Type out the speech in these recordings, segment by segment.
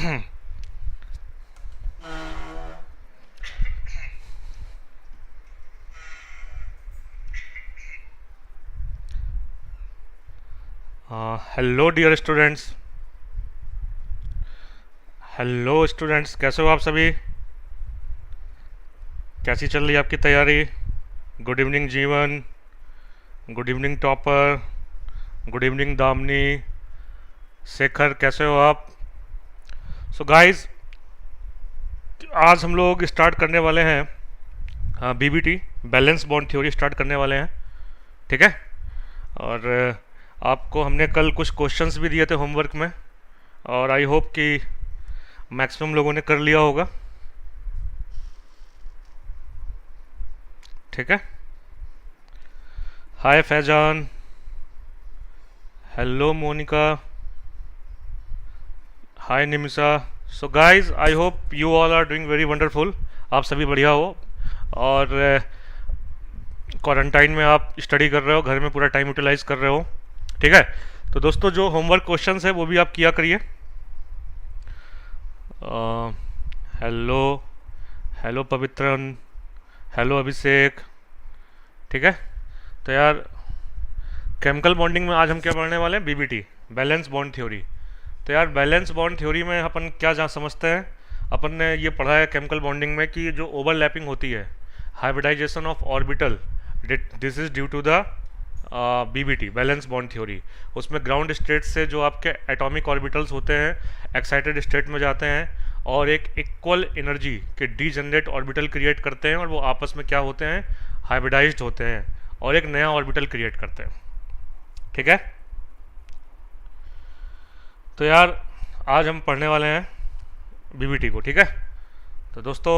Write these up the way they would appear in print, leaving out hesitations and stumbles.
Hello dear students. Hello students, कैसे हो आप सभी? कैसी चल रही है आपकी तैयारी? गुड इवनिंग जीवन, good evening topper, good evening Damini, Shekhar, कैसे हो आप? सो गाइस, आज हम लोग स्टार्ट करने वाले हैं BBT, balance bond theory start करने वाले हैं। ठीक है। और आपको हमने कल कुछ क्वेश्चंस भी दिए थे होमवर्क में, और आई होप कि मैक्सिमम लोगों ने कर लिया होगा। ठीक है। Hi Faizan, hello Monika, hi Nimisha. So guys, I hope you all are doing very wonderful. आप सभी बढ़िया हो, और क्वारंटाइन में आप स्टडी कर रहे हो, घर में पूरा टाइम यूटिलाइज कर रहे हो। ठीक है। तो दोस्तों, जो होमवर्क क्वेश्चंस है वो भी आप किया करिए। हेलो, हेलो पवित्रन, हेलो अभिषेक। ठीक है। तो यार, केमिकल बॉन्डिंग में आज हम क्या पढ़ने वाले हैं? BBT, balance bond theory. तो यार, बैलेंस बॉन्ड थ्योरी में अपन क्या जान समझते हैं? अपन ने ये पढ़ा है केमिकल बॉन्डिंग में कि जो ओवरलैपिंग होती है, hybridisation of orbital, this is due to the BBT, balance bond theory. उसमें ग्राउंड स्टेट से जो आपके एटॉमिक ऑर्बिटल्स होते हैं एक्साइटेड स्टेट में जाते हैं और एक इक्वल एनर्जी के डीजनरेट ऑर्बिटल क्रिएट करते हैं, और वो आपस में क्या होते हैं? हाइब्रिडाइज्ड होते हैं और एक नया ऑर्बिटल क्रिएट करते हैं। ठीक है। तो यार, आज हम पढ़ने वाले हैं बीबीटी को। ठीक है। तो दोस्तों,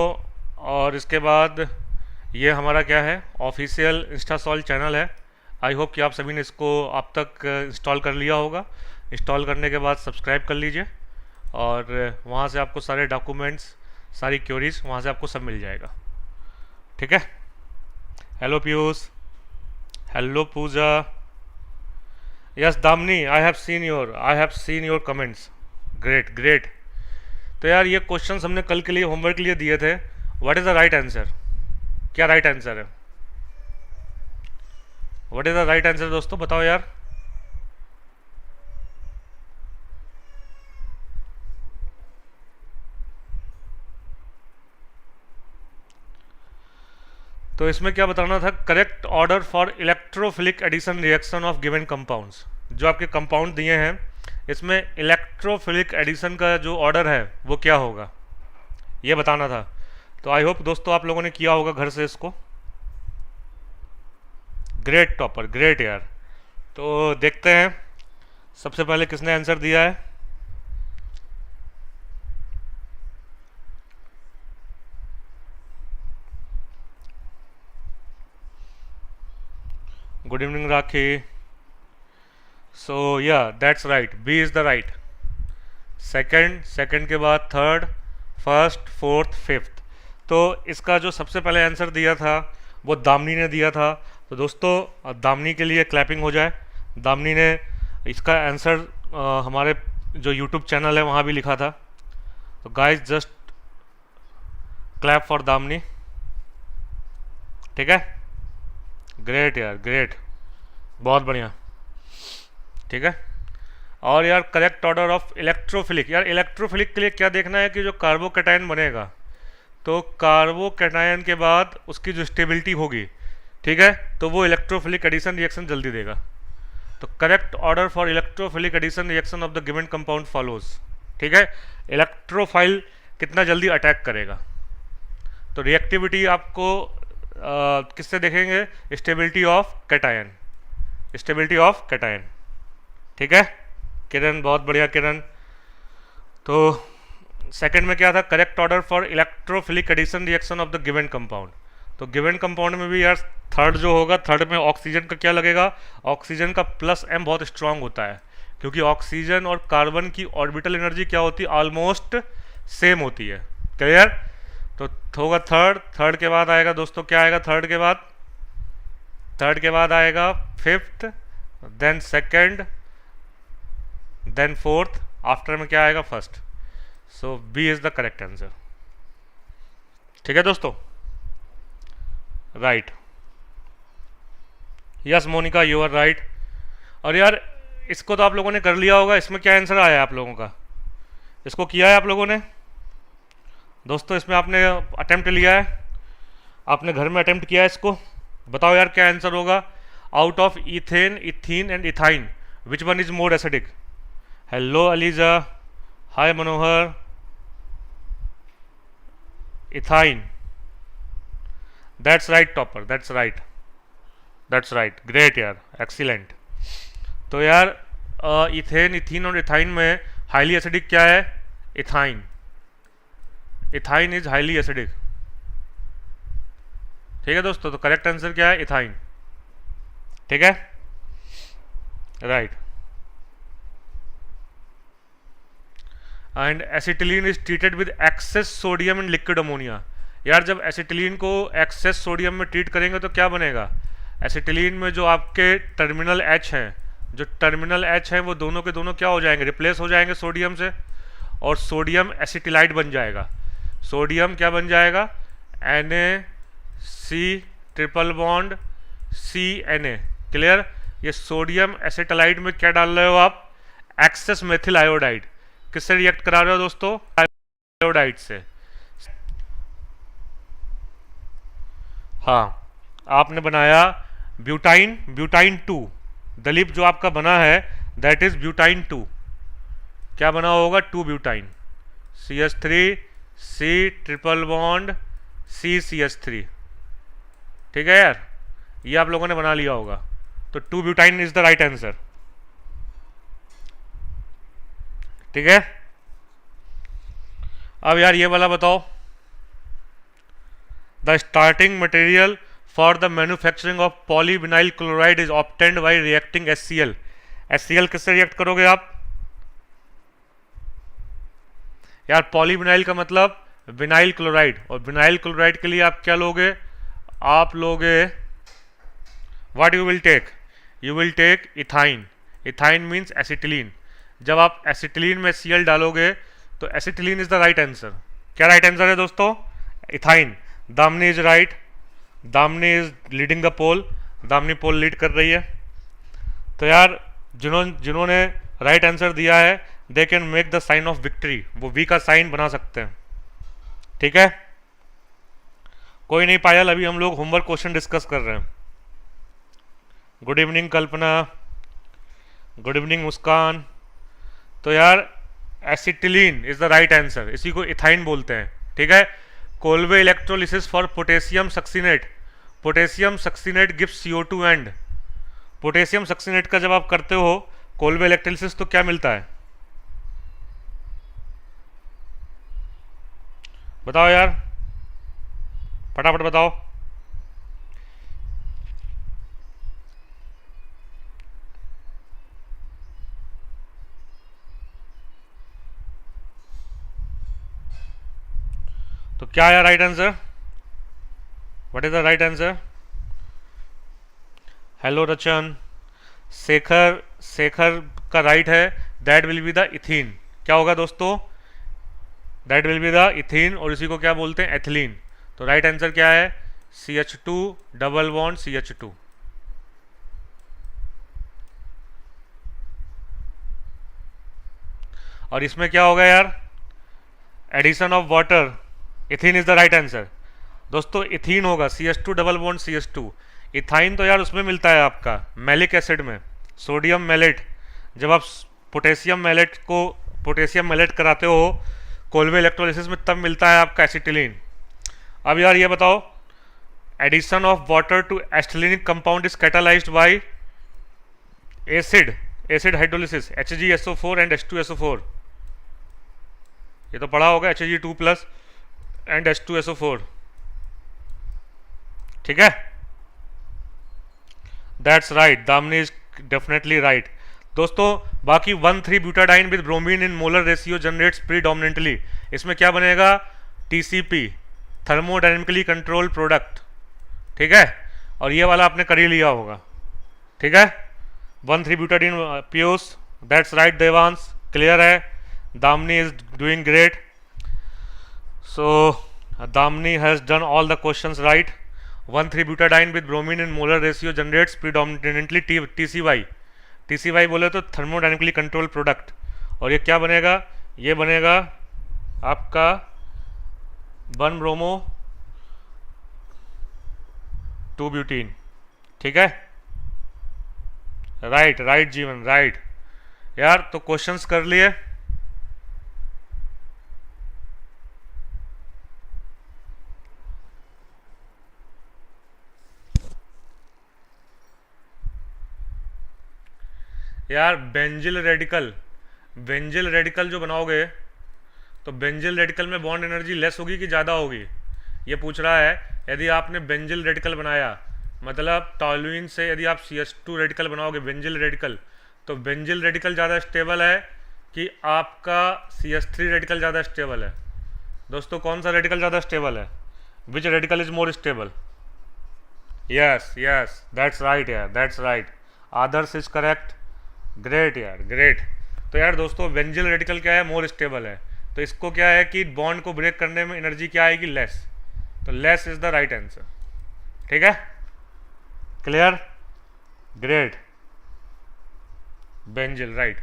और इसके बाद ये हमारा क्या है? ऑफिशियल इंस्टासॉल चैनल है। आई होप कि आप सभी ने इसको आप तक इंस्टॉल कर लिया होगा। इंस्टॉल करने के बाद सब्सक्राइब कर लीजिए, और वहाँ से आपको सारे डॉक्यूमेंट्स, सारी क्योरीज वहाँ से आपको सब मिल जाएगा। ठीक है। Hello Piyush, hello Pooja, yes Damini, I have seen your comments. Great great. तो यार, ये क्वेश्चंस हमने कल के लिए होमवर्क के लिए दिए थे। What is the right answer? क्या राइट आंसर है? What is the right answer दोस्तों, बताओ यार। तो इसमें क्या बताना था? Correct order for electrophilic addition reaction of given compounds. जो आपके कंपाउंड दिए हैं, इसमें इलेक्ट्रोफिलिक एडिशन का जो ऑर्डर है वो क्या होगा, ये बताना था। तो आई होप दोस्तों आप लोगों ने किया होगा घर से इसको। ग्रेट टॉपर, ग्रेट यार। तो देखते हैं सबसे पहले किसने आंसर दिया है। Good evening Rakhi. So yeah that's right, B is the right. Second के बाद थर्ड, फर्स्ट, फोर्थ, फिफ्थ। तो इसका जो सबसे पहले आंसर दिया था वो दामनी ने दिया था। तो दोस्तों, दामनी के लिए क्लैपिंग हो जाए। दामनी ने इसका आंसर हमारे जो यूट्यूब चैनल है वहाँ भी लिखा था। तो guys, just clap for Damini. ठीक है। ग्रेट यार, ग्रेट, बहुत बढ़िया। ठीक है। और यार, करेक्ट ऑर्डर ऑफ इलेक्ट्रोफिलिक। यार, इलेक्ट्रोफिलिक के लिए क्या देखना है कि जो कार्बोकैटायन बनेगा, तो कार्बोकैटायन के बाद उसकी जो स्टेबिलिटी होगी, ठीक है, तो वो इलेक्ट्रोफिलिक एडिशन रिएक्शन जल्दी देगा। तो correct order for electrophilic addition reaction of the given compound follows. ठीक है। इलेक्ट्रोफाइल कितना जल्दी अटैक करेगा, तो रिएक्टिविटी आपको किससे देखेंगे? Stability of cation, stability of cation. ठीक है। किरण, बहुत बढ़िया किरण। तो सेकंड में क्या था? Correct order for electrophilic addition reaction of the given compound. तो गिवन कंपाउंड में भी यार थर्ड जो होगा, थर्ड में ऑक्सीजन का क्या लगेगा? ऑक्सीजन का प्लस एम बहुत स्ट्रांग होता है, क्योंकि ऑक्सीजन और कार्बन की ऑर्बिटल एनर्जी क्या होती है? ऑलमोस्ट सेम होती है। क्लियर? तो होगा थर्ड के बाद आएगा दोस्तों, क्या आएगा थर्ड के बाद? थर्ड के बाद आएगा fifth, then second, then fourth, after में क्या आएगा? First. So B is the correct answer. ठीक है दोस्तों, right. Yes Monica, you are right. और यार इसको तो आप लोगों ने कर लिया होगा, इसमें क्या आंसर आया है आप लोगों का? इसको किया है आप लोगों ने दोस्तों? इसमें आपने अटेम्प्ट लिया है, आपने घर में अटेम्प्ट किया है इसको? बताओ यार क्या आंसर होगा? Out of ethane, ethene and ethyne which one is more acidic? Hello ELISA, hi Manohar. Ethyne, that's right topper, that's right, that's right, great यार, एक्सीलेंट। तो यार इथेन, इथीन और इथाइन में हाईली एसिडिक क्या है? Ethyne. Ethyne is highly acidic. ठीक है दोस्तों, तो करेक्ट आंसर क्या है? इथाइन। ठीक है, right. And acetylene is treated with access sodium in liquid ammonia. यार जब एसिटिलीन को एक्सेस सोडियम में ट्रीट करेंगे तो क्या बनेगा? एसिटिलीन में जो आपके टर्मिनल एच हैं, जो टर्मिनल एच हैं वो दोनों के दोनों क्या हो जाएंगे? रिप्लेस हो जाएंगे सोडियम से, और सोडियम एसिटिलाइट बन जाएगा। सोडियम क्या बन जाएगा? Na, triple bond CNA। Clear? ये सोडियम एसिटालाइट में क्या डाल रहे हो आप? Excess methyl iodide. किससे रिएक्ट करा रहे हो दोस्तों? आयोडाइड से। हाँ, आपने बनाया ब्यूटाइन, ब्यूटाइन 2। दलीप जो आपका बना है दैट इज ब्यूटाइन 2। क्या बना होगा? 2 butyne, CH3 C triple bond CCH3। ठीक है यार, ये आप लोगों ने बना लिया होगा। तो 2 butyne is the right answer. ठीक है, अब यार ये वाला बताओ। The starting material for the manufacturing of polyvinyl chloride is obtained by reacting HCl। HCl किससे रिएक्ट करोगे आप? यार पॉलीविनाइल का मतलब विनाइल क्लोराइड, और विनाइल क्लोराइड के लिए आप क्या लोगे? आप लोगे what you will take? You will take ethyne. Ethyne means acetylene. जब आप एसिटिलीन में Cl डालोगे तो acetylene is the right answer. क्या राइट आंसर है दोस्तों? Ethyne. Damini is right, Damini is leading the poll, Damini poll lead कर रही है। तो यार जिन्होंने राइट आंसर दिया है they can make the sign of victory, वो वी का साइन बना सकते हैं। ठीक है, कोई नहीं पायल, अभी हम लोग होमवर्क क्वेश्चन डिस्कस कर रहे हैं। गुड इवनिंग कल्पना, गुड इवनिंग मुस्कान। तो यार acetylene is the right answer, इसी को इथाइन बोलते हैं। ठीक है, Colway electrolysis for potassium succinate. Potassium succinate gives CO2 and. Potassium succinate का जब आप करते हो कोलवे इलेक्ट्रोलिसिस तो क्या मिलता है? बताओ यार, फटाफट बताओ। तो क्या है right answer? What is the right answer? Hello Rachan, Shekhar, Shekhar का राइट है, that will be the ethyne. क्या होगा दोस्तों? That will be the ethyne, और इसी को क्या बोलते हैं? एथिलीन। तो राइट आंसर क्या है? CH2 double bond CH2। और इसमें क्या होगा यार? Addition of water, ethene is the right answer. दोस्तों इथीन होगा, CH2 double bond CH2। Ethyne तो यार उसमें मिलता है आपका मैलिक एसिड में, सोडियम मैलेट। जब आप पोटेशियम मैलेट को पोटेशियम मैलेट कराते हो कोलवे इलेक्ट्रोलिसिस में, तब मिलता है आपका एसिटिलीन। अब यार ये बताओ, addition of water to acetylenic compound is catalyzed by acid hydrolysis, HgSO4 and H2SO4। ये तो पढ़ा होगा, Hg2+ एंड H2SO4। ठीक है, that's right, Damini is definitely right. दोस्तों बाकी 1,3 butadiene with bromine in molar ratio generates predominantly. इसमें क्या बनेगा? TCP, thermodynamically control product. ठीक है, और ये वाला आपने कर ही लिया होगा। ठीक है, 1,3 butadiene Piyush, that's right Devansh, clear है। Damni is doing great. So Damni has done all the questions right. 1,3-butadiene with bromine in molar ratio generates predominantly TCY. TCY बोले तो थर्मोडाइनमिकली कंट्रोल प्रोडक्ट, और ये क्या बनेगा, ये बनेगा आपका 1 ब्रोमो 2 ब्यूटीन। ठीक है, राइट राइट जीवन राइट। यार तो क्वेश्चंस कर लिए। यार बेंजिल रेडिकल जो बनाओगे तो बेंजिल रेडिकल में बॉन्ड एनर्जी लेस होगी कि ज़्यादा होगी, ये पूछ रहा है। यदि आपने बेंजिल रेडिकल बनाया, मतलब टॉलुइन से यदि आप CH2 रेडिकल बनाओगे बेंजिल रेडिकल, तो बेंजिल रेडिकल ज़्यादा स्टेबल है कि आपका CH3 रेडिकल ज़्यादा स्टेबल है? दोस्तों कौन सा रेडिकल ज़्यादा स्टेबल है? Which radical is more stable? Yes yes that's right यार, that's right. Adarsh is correct, great यार ग्रेट। तो यार दोस्तों बेंजिल रेडिकल क्या है, मोर स्टेबल है, तो इसको क्या है कि बॉन्ड को ब्रेक करने में एनर्जी क्या आएगी, लेस, तो less is the right answer. ठीक है, क्लियर, ग्रेट, बेंजिल राइट।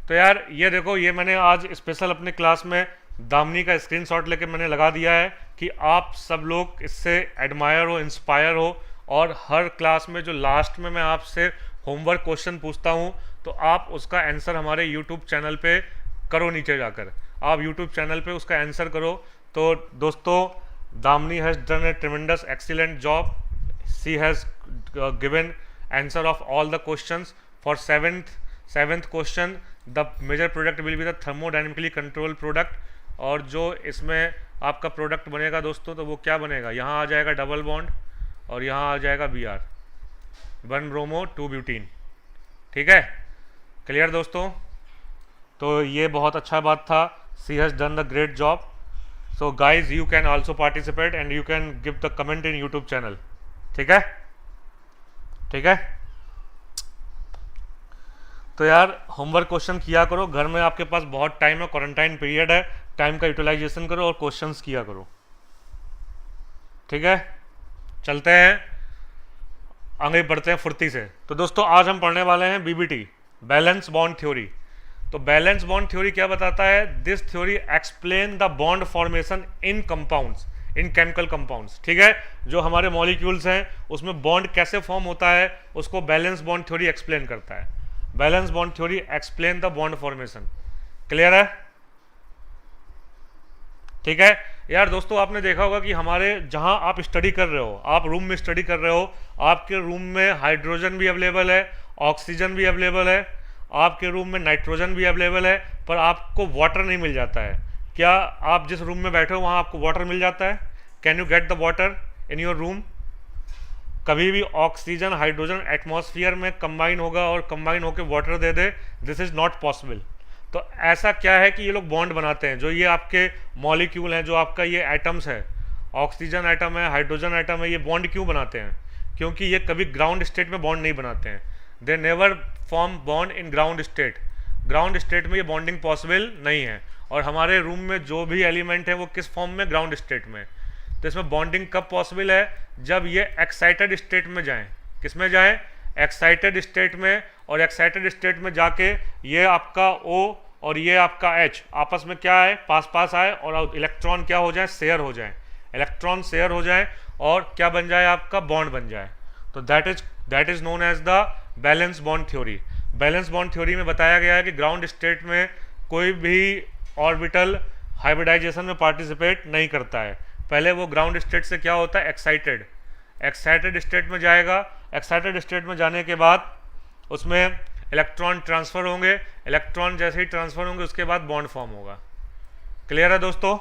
तो यार ये देखो, ये मैंने आज स्पेशल अपने क्लास में दामनी का स्क्रीनशॉट लेके मैंने लगा दिया है कि आप सब लोग इससे एडमायर हो, इंस्पायर हो, और हर क्लास में जो लास्ट में मैं आपसे होमवर्क क्वेश्चन पूछता हूँ तो आप उसका आंसर हमारे यूट्यूब चैनल पे करो, नीचे जाकर आप यूट्यूब चैनल पे उसका आंसर करो। तो दोस्तों Damini has done a tremendous excellent job, she has given answer of all the questions for seventh question the major product will be the thermodynamically control product. और जो इसमें आपका प्रोडक्ट बनेगा दोस्तों, तो वो क्या बनेगा, यहाँ आ जाएगा डबल बॉन्ड और यहाँ आ जाएगा Br, 1 ब्रोमो 2 ब्यूटीन। ठीक है, क्लियर दोस्तों? तो ये बहुत अच्छा बात था, she has done the great job. So guys you can also participate and you can give the comment in YouTube channel. ठीक है, ठीक है। तो यार होमवर्क क्वेश्चन किया करो, घर में आपके पास बहुत टाइम है, क्वारंटाइन पीरियड है, टाइम का यूटिलाइजेशन करो और क्वेश्चंस किया करो। ठीक है, चलते हैं आगे बढ़ते हैं फुर्ती से। तो दोस्तों आज हम पढ़ने वाले हैं BBT, बैलेंस बॉन्ड थ्योरी। तो बैलेंस बॉन्ड थ्योरी क्या बताता है, this theory explain the bond formation in compounds, in chemical compounds. ठीक है, जो हमारे मॉलिक्यूल्स हैं उसमें बॉन्ड कैसे फॉर्म होता है उसको बैलेंस बॉन्ड थ्योरी एक्सप्लेन करता है। Balance bond theory explain the bond formation. Clear है? ठीक है यार दोस्तों, आपने देखा होगा कि हमारे जहां आप स्टडी कर रहे हो, आप रूम में स्टडी कर रहे हो, आपके रूम में हाइड्रोजन भी अवेलेबल है, ऑक्सीजन भी अवेलेबल है, आपके रूम में नाइट्रोजन भी अवेलेबल है, पर आपको वाटर नहीं मिल जाता है। क्या आप जिस रूम में बैठे हो वहाँ आपको वाटर मिल जाता है? Can you get the water in your room? कभी भी ऑक्सीजन हाइड्रोजन एटमॉस्फेयर में कंबाइन होगा और कंबाइन होकर water they they, this is not possible. तो ऐसा क्या है कि ये लोग बॉन्ड बनाते हैं, जो ये आपके मॉलिक्यूल हैं, जो आपका ये एटम्स है, ऑक्सीजन एटम है, हाइड्रोजन एटम है, ये बॉन्ड क्यों बनाते हैं? क्योंकि ये कभी ग्राउंड स्टेट में बॉन्ड नहीं बनाते हैं। They never form bond in ground state. Ground state में ये बॉन्डिंग पॉसिबल नहीं है। और हमारे रूम में जो भी एलिमेंट है वो किस फॉर्म में, ग्राउंड स्टेट में। तो इसमें बॉन्डिंग कब पॉसिबल है, जब ये एक्साइटेड स्टेट में जाएं। किस में जाएं? एक्साइटेड स्टेट में। और एक्साइटेड स्टेट में जाके ये आपका O और ये आपका H आपस में क्या है, पास पास आए और इलेक्ट्रॉन क्या हो जाए, शेयर हो जाए, इलेक्ट्रॉन शेयर हो जाए और क्या बन जाए, आपका बॉन्ड बन जाए। तो that is known as the balance bond theory. Balance bond theory में बताया गया है कि ग्राउंड स्टेट में कोई भी ऑर्बिटल हाइब्रिडाइजेशन में पार्टिसिपेट नहीं करता है। पहले वो ग्राउंड स्टेट से क्या होता है, एक्साइटेड स्टेट में जाएगा। एक्साइटेड स्टेट में जाने के बाद उसमें इलेक्ट्रॉन ट्रांसफर होंगे, इलेक्ट्रॉन जैसे ही ट्रांसफर होंगे उसके बाद बॉन्ड फॉर्म होगा। क्लियर है दोस्तों?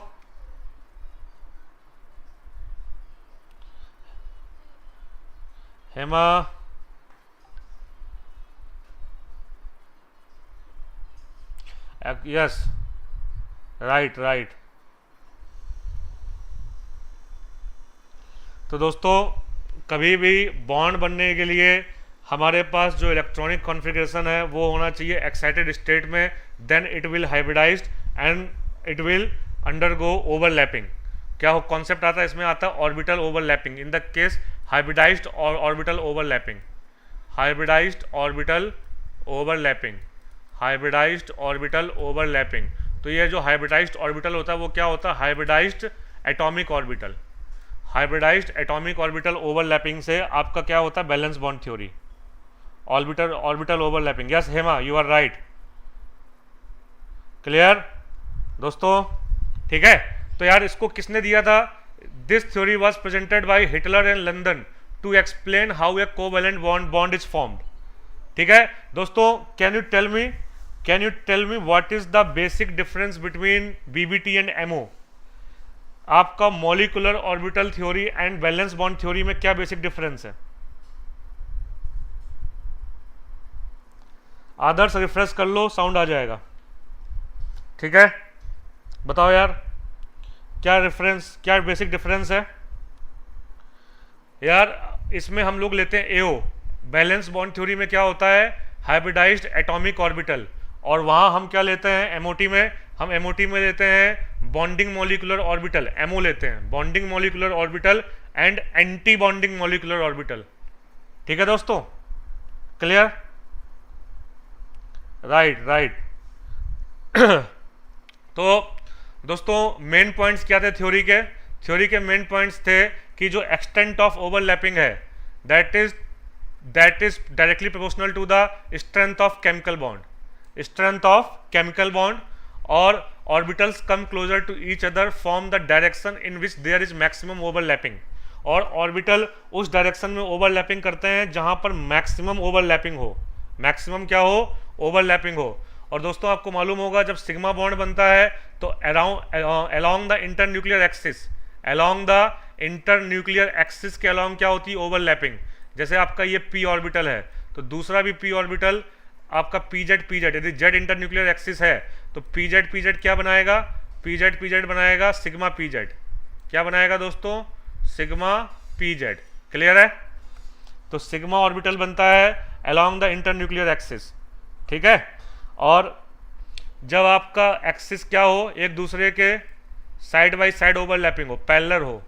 Hema, yes, right right. तो दोस्तों कभी भी बॉन्ड बनने के लिए हमारे पास जो इलेक्ट्रॉनिक कॉन्फ़िगरेशन है वो होना चाहिए एक्साइटेड स्टेट में, then it will hybridized and it will undergo overlapping. क्या हो कॉन्सेप्ट आता है इसमें, आता है orbital overlapping. In the case hybridized और orbital overlapping, hybridized orbital overlapping, hybridized orbital overlapping. तो ये जो हाइब्रिडाइज्ड ऑर्बिटल होता है वो क्या होता है, hybridised atomic orbital. Hybridised atomic orbital overlapping से आपका क्या होता है, balance bond theory, orbital orbital overlapping. Yes Hema, you are right. Clear दोस्तों, ठीक है। तो यार इसको किसने दिया था, this theory was presented by Hitler in London to explain how a covalent bond is formed. ठीक है दोस्तों, can you tell me what is the basic difference between BBT and MO. आपका molecular orbital theory and balance bond theory में क्या basic difference है। आदर्श refresh कर लो, sound आ जाएगा। ठीक है, बताओ यार क्या बेसिक डिफरेंस है। यार इसमें हम लोग लेते हैं एओ, बैलेंस बॉन्ड थ्योरी में क्या होता है, हाइब्रिडाइज्ड एटॉमिक ऑर्बिटल, और वहां हम क्या लेते हैं एमओटी में, हम एमओटी में लेते हैं बॉन्डिंग मॉलिकुलर ऑर्बिटल, एमओ लेते हैं bonding molecular orbital and anti bonding molecular orbital. ठीक है दोस्तों, क्लियर, राइट। तो दोस्तों मेन पॉइंट्स क्या थे थ्योरी के मेन पॉइंट्स थे कि जो एक्सटेंट ऑफ ओवरलैपिंग है that is directly proportional to the strength of chemical bond, और orbitals come closer to each other form the direction in which there is maximum overlapping, और orbital उस direction में overlapping करते हैं जहां पर maximum overlapping हो, मैक्सिमम क्या हो, ओवरलैपिंग हो। और दोस्तों आपको मालूम होगा जब सिग्मा बॉन्ड बनता है तो अलोंग द इंटरन्यूक्लियर एक्सिस के अलोंग क्या होती है, ओवरलैपिंग। जैसे आपका ये पी ऑर्बिटल है तो दूसरा भी पी ऑर्बिटल आपका पी जेड, यदि जेड इंटरन्यूक्लियर एक्सिस है तो पी जेड क्या बनाएगा, पी जेड बनाएगा सिग्मा पी जेड, क्या बनाएगा दोस्तों, सिग्मा पी जेड। क्लियर है, तो सिग्मा ऑर्बिटल बनता है अलोंग द इंटरन्यूक्लियर एक्सिस। ठीक है, और जब आपका एक्सिस क्या हो, एक दूसरे के साइड बाई साइड ओवरलैपिंग हो, पैरेलल हो।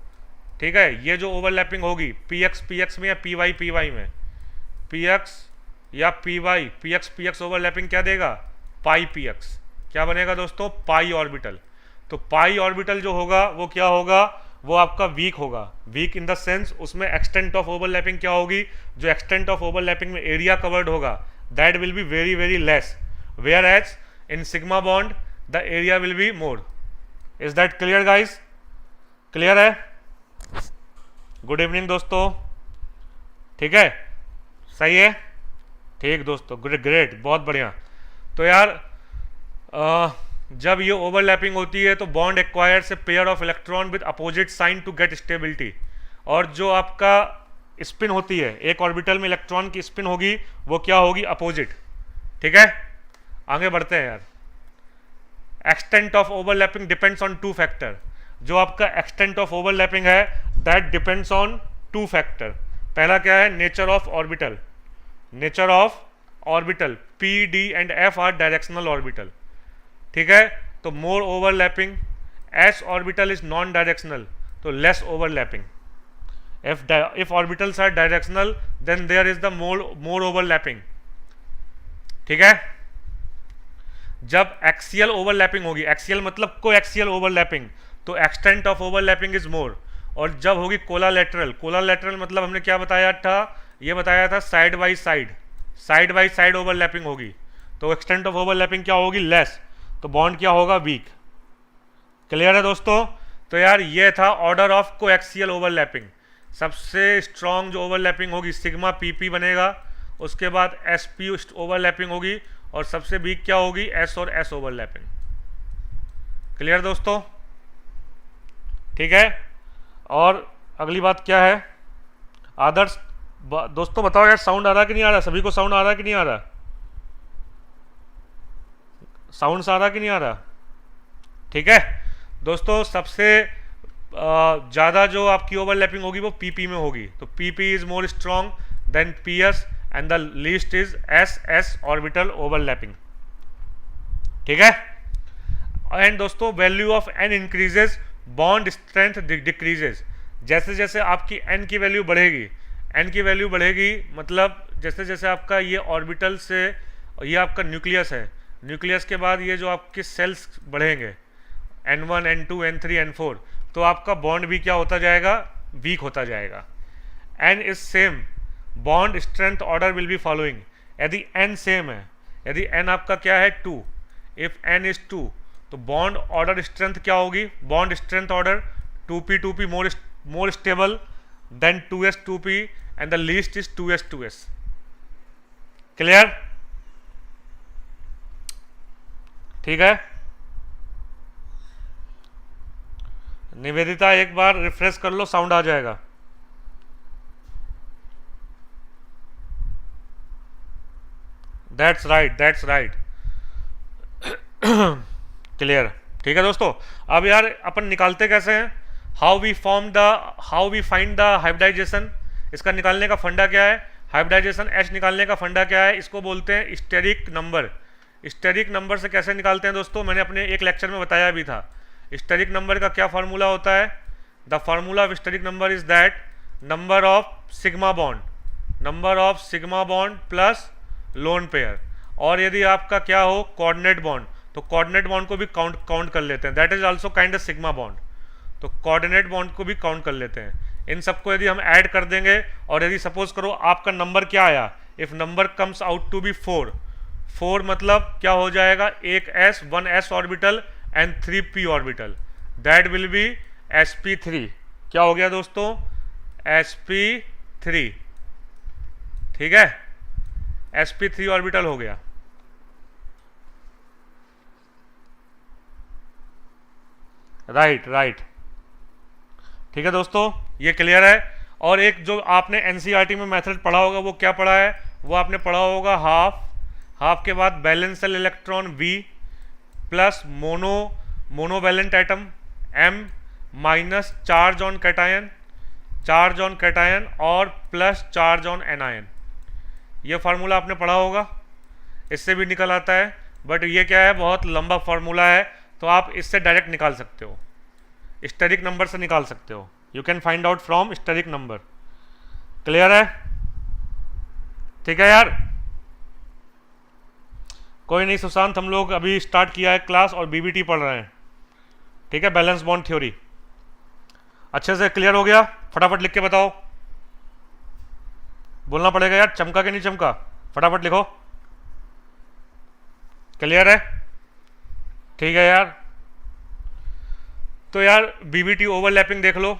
ठीक है, ये जो ओवरलैपिंग होगी पी एक्स में या पी वाई में, पी एक्स या पी एक्स ओवरलैपिंग क्या देगा, पाई पी एक्स, क्या बनेगा दोस्तों, पाई ऑर्बिटल। तो पाई ऑर्बिटल जो होगा वो क्या होगा, वो आपका वीक होगा, वीक इन द सेंस उसमें एक्सटेंट ऑफ ओवरलैपिंग क्या होगी, जो एक्सटेंट ऑफ ओवरलैपिंग में एरिया कवर्ड होगा that will be very very less, whereas in sigma bond the area will be more. Is that clear guys? Clear है, good evening दोस्तों। ठीक है, सही है, ठीक दोस्तों, ग्रेट, बहुत बढ़िया। तो यार जब ये ओवरलैपिंग होती है तो bond acquires a pair of electron with opposite sign to get stability, और जो आपका स्पिन होती है, एक ऑर्बिटल में इलेक्ट्रॉन की स्पिन होगी वो क्या होगी, अपोजिट। ठीक है, आगे बढ़ते हैं यार। Extent of overlapping depends on two factor, जो आपका एक्सटेंट ऑफ ओवरलैपिंग है that depends on two factor. पहला क्या है, nature of orbital, P D and F are directional orbital. ठीक है, तो more overlapping, S orbital is non directional तो less overlapping, if orbitals are directional then there is the more overlapping. ठीक है, जब एक्सियल ओवरलैपिंग होगी, axial मतलब coaxial overlapping, तो extent of overlapping is more, और जब होगी कोलालेटरल मतलब हमने क्या बताया था, ये बताया था साइड बाई साइड ओवरलैपिंग होगी तो एक्सटेंट ऑफ ओवरलैपिंग क्या होगी, लेस, तो बॉन्ड क्या होगा, वीक। क्लियर है दोस्तों, तो यार ये था ऑर्डर ऑफ कोएक्सियल ओवरलैपिंग। सबसे स्ट्रॉन्ग जो ओवरलैपिंग होगी सिग्मा पीपी बनेगा, उसके बाद एसपी ओवरलैपिंग होगी, और सबसे वीक क्या होगी, एस और एस ओवरलैपिंग। क्लियर दोस्तों, ठीक है। और अगली बात क्या है, आदर्श दोस्तों बताओ यार, साउंड आ रहा कि नहीं आ रहा, सभी को साउंड आ रहा कि नहीं आ रहा, साउंड आ रहा कि नहीं आ रहा। ठीक है दोस्तों, सबसे ज़्यादा जो आपकी ओवरलैपिंग होगी वो पीपी में होगी, तो PP is more strong than PS and the least is S S orbital overlapping. ठीक है। एंड दोस्तों value of N increases, bond strength decreases. जैसे जैसे आपकी एन की वैल्यू बढ़ेगी, एन की वैल्यू बढ़ेगी मतलब जैसे जैसे आपका ये ऑर्बिटल से, ये आपका न्यूक्लियस है, न्यूक्लियस के बाद ये जो आपके सेल्स बढ़ेंगे N1 N2 N3 N4, तो आपका बॉन्ड भी क्या होता जाएगा, वीक होता जाएगा। N is same, bond strength order will be following. यदि एन सेम है, यदि एन आपका क्या है 2, इफ एन इज 2, तो बॉन्ड ऑर्डर स्ट्रेंथ क्या होगी, bond strength order 2p more stable then 2s 2p and the least is 2s 2s। Clear? ठीक है। निवेदिता एक बार रिफ्रेश कर लो, साउंड आ जाएगा। That's right, that's right. Clear? ठीक है दोस्तों। अब यार अपन निकालते कैसे हैं, how we find the hybridisation. इसका निकालने का फंडा क्या है, हाइब्रिडाइजेशन एच निकालने का फंडा क्या है, इसको बोलते हैं स्टेरिक नंबर। स्टेरिक नंबर से कैसे निकालते हैं दोस्तों, मैंने अपने एक लेक्चर में बताया भी था। स्टेरिक नंबर का क्या फार्मूला होता है, the formula of steric number is that number of sigma bond plus lone pair. और यदि आपका क्या हो कोऑर्डिनेट बॉन्ड, तो कोऑर्डिनेट बॉन्ड को भी काउंट कर लेते हैं, that is also kind of sigma bond. तो कोऑर्डिनेट बॉन्ड को भी काउंट कर लेते हैं। इन सबको यदि हम ऐड कर देंगे, और यदि सपोज करो आपका नंबर क्या आया, if number comes out to be 4 मतलब क्या हो जाएगा, एक s 1s orbital and 3p orbital, that will be sp3। क्या हो गया दोस्तों, sp3। ठीक है, sp3 ऑर्बिटल हो गया। राइट। ठीक है दोस्तों, ये क्लियर है। और एक जो आपने एनसीईआरटी में मेथड पढ़ा होगा, वो क्या पढ़ा है, वो आपने पढ़ा होगा हाफ के बाद valence electron V plus monovalent atom M minus charge on cation और प्लस चार्ज ऑन एनायन। ये फार्मूला आपने पढ़ा होगा, इससे भी निकल आता है, बट ये क्या है, बहुत लंबा फार्मूला है, तो आप इससे डायरेक्ट निकाल सकते हो, स्टेरिक नंबर से निकाल सकते हो। You can find out from steric number. Clear है? ठीक है यार, कोई नहीं सुशांत, हम लोग अभी स्टार्ट किया है क्लास और बीबीटी पढ़ रहे हैं। ठीक है, बैलेंस बॉन्ड थ्योरी अच्छे से क्लियर हो गया? फटाफट लिख के बताओ, बोलना पड़ेगा यार, चमका कि नहीं चमका, फटाफट लिखो। क्लियर है? ठीक है यार। तो यार बीबीटी ओवरलैपिंग देख लो,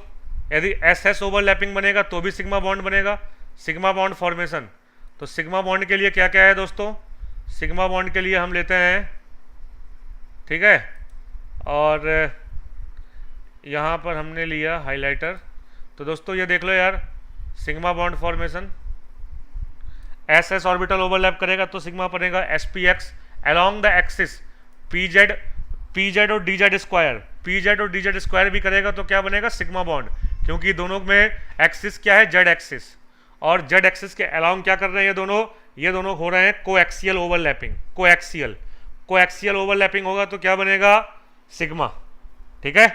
यदि एस एस ओवरलैपिंग बनेगा तो भी सिग्मा बॉन्ड बनेगा, सिग्मा बॉन्ड फॉर्मेशन। तो सिग्मा बॉन्ड के लिए क्या क्या है दोस्तों, सिग्मा बॉन्ड के लिए हम लेते हैं, ठीक है, और यहाँ पर हमने लिया हाइलाइटर। तो दोस्तों ये देख लो यार, sigma bond formation, S S orbital overlap करेगा तो सिग्मा बनेगा sp(x) along the axis pz और dz स्क्वायर भी करेगा तो क्या बनेगा, सिग्मा बॉन्ड, क्योंकि दोनों में एक्सिस क्या है, z एक्सिस, और z एक्सिस के अलाउंग क्या कर रहे हैं ये दोनों हो रहे हैं कोएक्सियल ओवरलैपिंग। कोएक्सियल ओवरलैपिंग होगा तो क्या बनेगा, सिग्मा। ठीक है,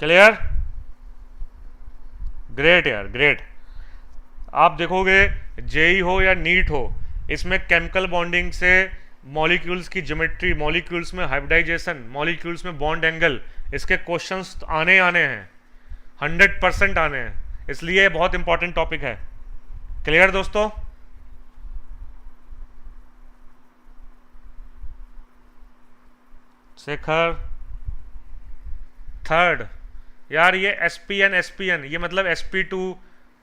क्लियर? ग्रेट यार, ग्रेट। आप देखोगे जेई हो या नीट हो, इसमें केमिकल बॉन्डिंग से मॉलिक्यूल्स की ज्योमेट्री, मॉलिक्यूल्स में हाइब्रिडाइजेशन, मॉलिक्यूल्स में बॉन्ड एंगल, इसके क्वेश्चंस आने हैं, 100% आने हैं, इसलिए बहुत इंपॉर्टेंट टॉपिक है। क्लियर दोस्तों? शेखर थर्ड यार, ये एसपीएन ये मतलब sp2,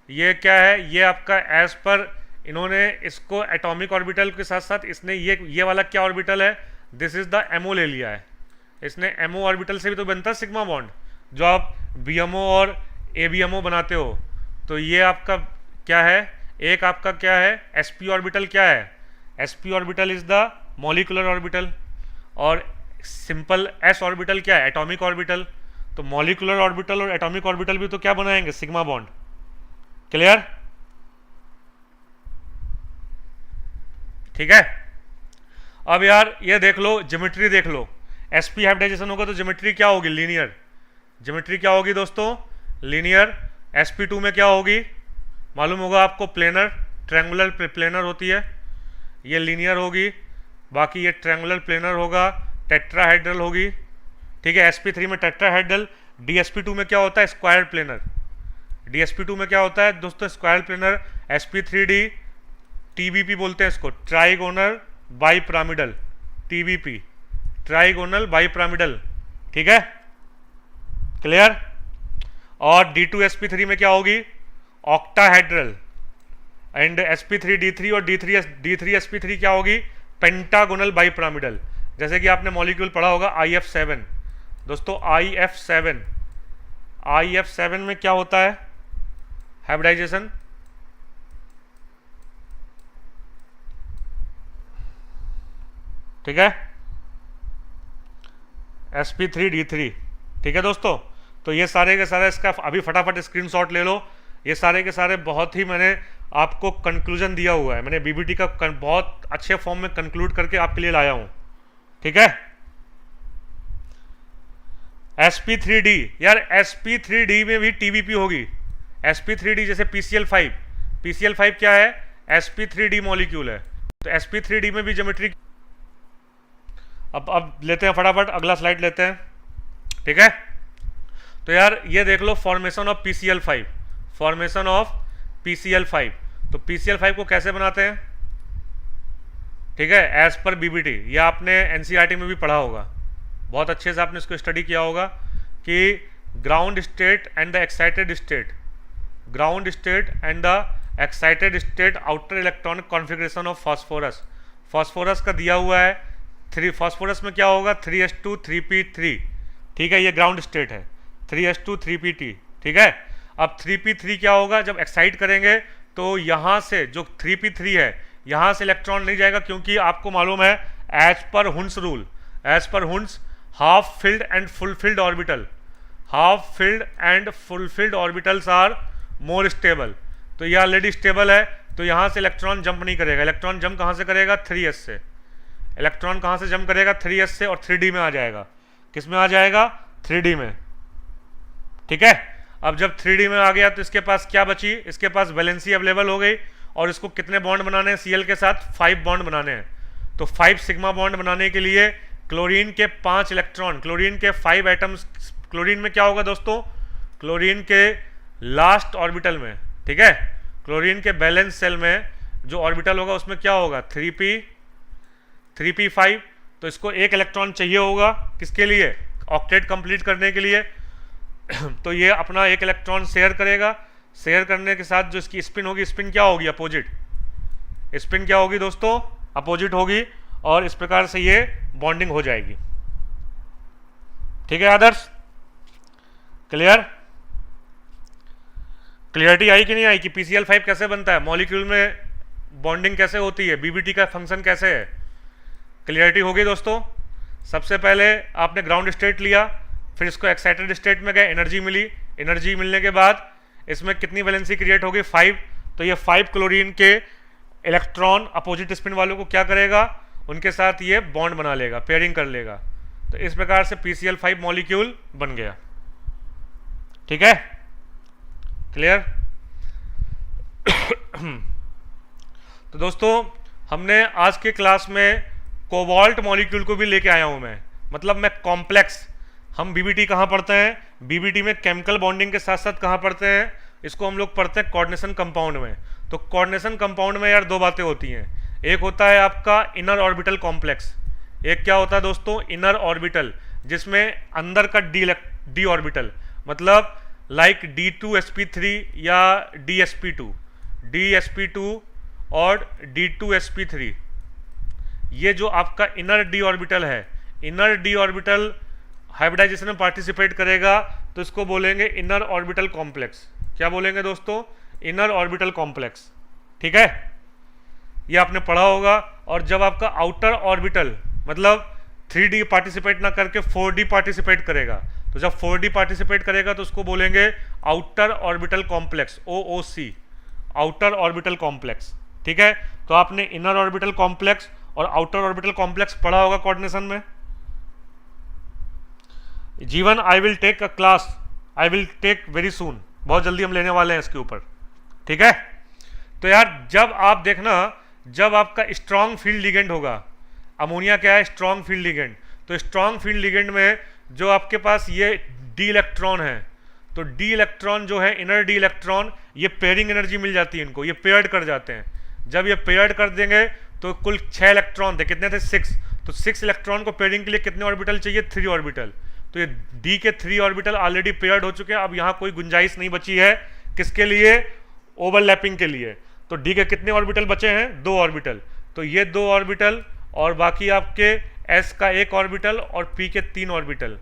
ये क्या है, ये आपका एज पर इन्होंने इसको एटॉमिक ऑर्बिटल के साथ साथ इसने ये वाला क्या ऑर्बिटल है, दिस इज द एमओ ले लिया है। इसने एमओ ऑर्बिटल से भी तो बनता है सिग्मा बॉन्ड, जो आप बीएमओ और एबीएमओ बनाते हो। तो ये आपका क्या है, एक आपका क्या है, sp ऑर्बिटल क्या है, sp orbital is the molecular orbital, और सिंपल s ऑर्बिटल क्या है, एटॉमिक ऑर्बिटल। तो मॉलिकुलर ऑर्बिटल और एटॉमिक ऑर्बिटल भी तो क्या बनाएंगे, सिग्मा बॉन्ड। क्लियर? ठीक है। अब यार ये देख लो, ज्योमेट्री देख लो, sp हाइब्रिडाइजेशन होगा तो ज्योमेट्री क्या होगी, लीनियर। ज्योमेट्री क्या होगी दोस्तों, लीनियर। sp2 में क्या होगी, मालूम होगा आपको, प्लेनर, ट्रायंगुलर प्लेनर होती है, ये लीनियर होगी। बाकी ये ट्रायंगुलर प्लेनर होगा, टेट्राहेड्रल होगी, ठीक है। sp3 में टेट्राहेड्रल। dsp2 में क्या होता है, स्क्वायर प्लेनर। dsp2 में क्या होता है दोस्तों, स्क्वायर प्लेनर। sp3d tbp बोलते हैं इसको, trigonal bipyramidal, tbp, trigonal bipyramidal, ठीक है, क्लियर। और d2sp3 में क्या होगी, ऑक्टाहेड्रल। एंड sp3d3 और d3sp3 क्या होगी, पेंटागोनल बाईपिरामिडल। जैसे कि आपने मॉलिक्यूल पढ़ा होगा IF7 दोस्तों, IF7 में क्या होता है हाइब्रिडाइजेशन, ठीक है, sp3d3, ठीक है दोस्तों। तो ये सारे के सारे इसका अभी फटाफट स्क्रीनशॉट ले लो। ये सारे के सारे बहुत ही मैंने आपको कंक्लूजन दिया हुआ है, मैंने बीबीटी का बहुत अच्छे फॉर्म में कंक्लूड करके आपके लिए लाया हूं, ठीक है। sp3d, यार sp3d में भी tbp होगी। sp3d जैसे PCl5 क्या है, sp3d मॉलिक्यूल है, तो sp3d में भी ज्योमेट्री। अब लेते हैं फटाफट, अगला स्लाइड लेते हैं, ठीक है। तो यार ये देख लो, formation of PCl5, formation of PCl5। तो PCl5 को कैसे बनाते हैं, ठीक है, एज पर बीबीटी। ये आपने एनसीईआरटी में भी पढ़ा होगा, बहुत अच्छे से आपने इसको स्टडी किया होगा कि ground state and the excited state, ground state and the excited state outer electronic configuration of phosphorus. Phosphorus का दिया हुआ है 3, फास्फोरस में क्या होगा 3s2 3p3, ठीक है, ये ग्राउंड स्टेट है 3s2 3p3, ठीक है। अब 3p3 क्या होगा, जब एक्साइट करेंगे तो यहाँ से जो 3p3 है यहाँ से इलेक्ट्रॉन नहीं जाएगा, क्योंकि आपको मालूम है as per हुंस rule, as per Hund's half filled and full filled orbital, half filled and full filled orbitals are more stable. तो ये ऑलरेडी स्टेबल है, तो यहाँ से इलेक्ट्रॉन जंप नहीं करेगा। इलेक्ट्रॉन जंप कहाँ से करेगा, 3s से। इलेक्ट्रॉन कहाँ से जंप करेगा, 3s से, और 3d में आ जाएगा। किस में आ जाएगा, 3d में, ठीक है। अब जब 3d में आ गया तो इसके पास क्या बची, इसके पास वैलेंसी अवेलेबल हो गई, और इसको कितने बॉन्ड बनाने हैं Cl के साथ, 5 बॉन्ड बनाने हैं। तो 5 सिग्मा बॉन्ड बनाने के लिए क्लोरीन के 5 इलेक्ट्रॉन, क्लोरीन के 5 एटम्स, क्लोरीन में क्या होगा दोस्तों, क्लोरीन के लास्ट ऑर्बिटल में, ठीक है, क्लोरीन के बैलेंस सेल में जो ऑर्बिटल होगा उसमें क्या होगा 3p5। तो इसको एक इलेक्ट्रॉन चाहिए होगा किसके लिए, ऑक्टेट कंप्लीट करने के लिए। तो ये अपना एक इलेक्ट्रॉन शेयर करेगा, शेयर करने के साथ जो इसकी स्पिन होगी, स्पिन क्या होगी, अपोजिट। स्पिन क्या होगी दोस्तों, अपोजिट होगी, और इस प्रकार से ये बॉन्डिंग हो जाएगी, ठीक है आदर्श, क्लियर। क्लियरिटी आई कि नहीं आई कि PCl5 कैसे बनता है, मॉलिक्यूल में बॉन्डिंग कैसे होती है, बीबीटी का फंक्शन कैसे है, क्लियरिटी होगी दोस्तों। सबसे पहले आपने ग्राउंड स्टेट लिया, फिर इसको एक्साइटेड स्टेट में गए, एनर्जी मिली, एनर्जी मिलने के बाद इसमें कितनी वैलेंसी क्रिएट होगी, 5। तो ये 5 क्लोरीन के इलेक्ट्रॉन अपोजिट स्पिन वालों को क्या करेगा, उनके साथ ये बॉन्ड बना लेगा, पेयरिंग कर लेगा। तो इस प्रकार से PCl5 मॉलिक्यूल बन गया, ठीक है, क्लियर। तो दोस्तों हमने आज के क्लास में कोबाल्ट मॉलिक्यूल को भी लेके आया हूं मैं, मतलब मैं कॉम्प्लेक्स। हम बीबीटी कहाँ पढ़ते हैं, बीबीटी में केमिकल बॉन्डिंग के साथ साथ कहाँ पढ़ते हैं, इसको हम लोग पढ़ते हैं कोऑर्डिनेशन कंपाउंड में। तो कोऑर्डिनेशन कंपाउंड में यार 2 बातें होती हैं, एक होता है आपका इनर ऑर्बिटल कॉम्प्लेक्स, एक क्या होता है दोस्तों, इनर ऑर्बिटल, जिसमें अंदर का डी ऑर्बिटल, मतलब लाइक D2sp3 या DsP2 और D2sp3, ये जो आपका इनर डी ऑर्बिटल है, इनर डी ऑर्बिटल हाइब्रिडाइजेशन में पार्टिसिपेट करेगा, तो इसको बोलेंगे इनर ऑर्बिटल कॉम्प्लेक्स। क्या बोलेंगे दोस्तों, इनर ऑर्बिटल कॉम्प्लेक्स, ठीक है, ये आपने पढ़ा होगा। और जब आपका आउटर ऑर्बिटल मतलब 3D पार्टिसिपेट ना करके 4D पार्टिसिपेट करेगा, तो जब 4D पार्टिसिपेट करेगा तो उसको बोलेंगे outer orbital complex, OOC, outer orbital complex, ठीक है, तो आपने इनर ऑर्बिटल कॉम्प्लेक्स और आउटर ऑर्बिटल कॉम्प्लेक्स पढ़ा होगा कोऑर्डिनेशन में। Jeevan I will take a class, I will take very soon, बहुत जल्दी हम लेने वाले हैं इसके ऊपर, ठीक है। तो यार जब आप देखना, जब आपका स्ट्रॉन्ग फील्ड लिगेंड होगा, अमोनिया क्या है, स्ट्रॉन्ग फील्ड लिगेंड, तो स्ट्रॉन्ग फील्ड लिगेंड में जो आपके पास ये डी इलेक्ट्रॉन है, तो डी इलेक्ट्रॉन जो है, इनर डी इलेक्ट्रॉन, ये पेयरिंग एनर्जी मिल जाती है इनको, ये पेयर्ड कर जाते हैं। जब ये पेयर्ड कर देंगे तो कुल 6 इलेक्ट्रॉन थे, कितने थे 6, तो 6 इलेक्ट्रॉन को पेयरिंग के लिए कितने ऑर्बिटल चाहिए, 3 ऑर्बिटल। तो ये डी के 3 ऑर्बिटल ऑलरेडी पेयर्ड हो चुके हैं, अब यहाँ कोई गुंजाइश नहीं बची है किसके लिए, ओवरलैपिंग के लिए। तो डी के कितने ऑर्बिटल बचे हैं, 2 ऑर्बिटल, तो ये 2 ऑर्बिटल और बाकी आपके एस का 1 ऑर्बिटल और पी के 3 ऑर्बिटल,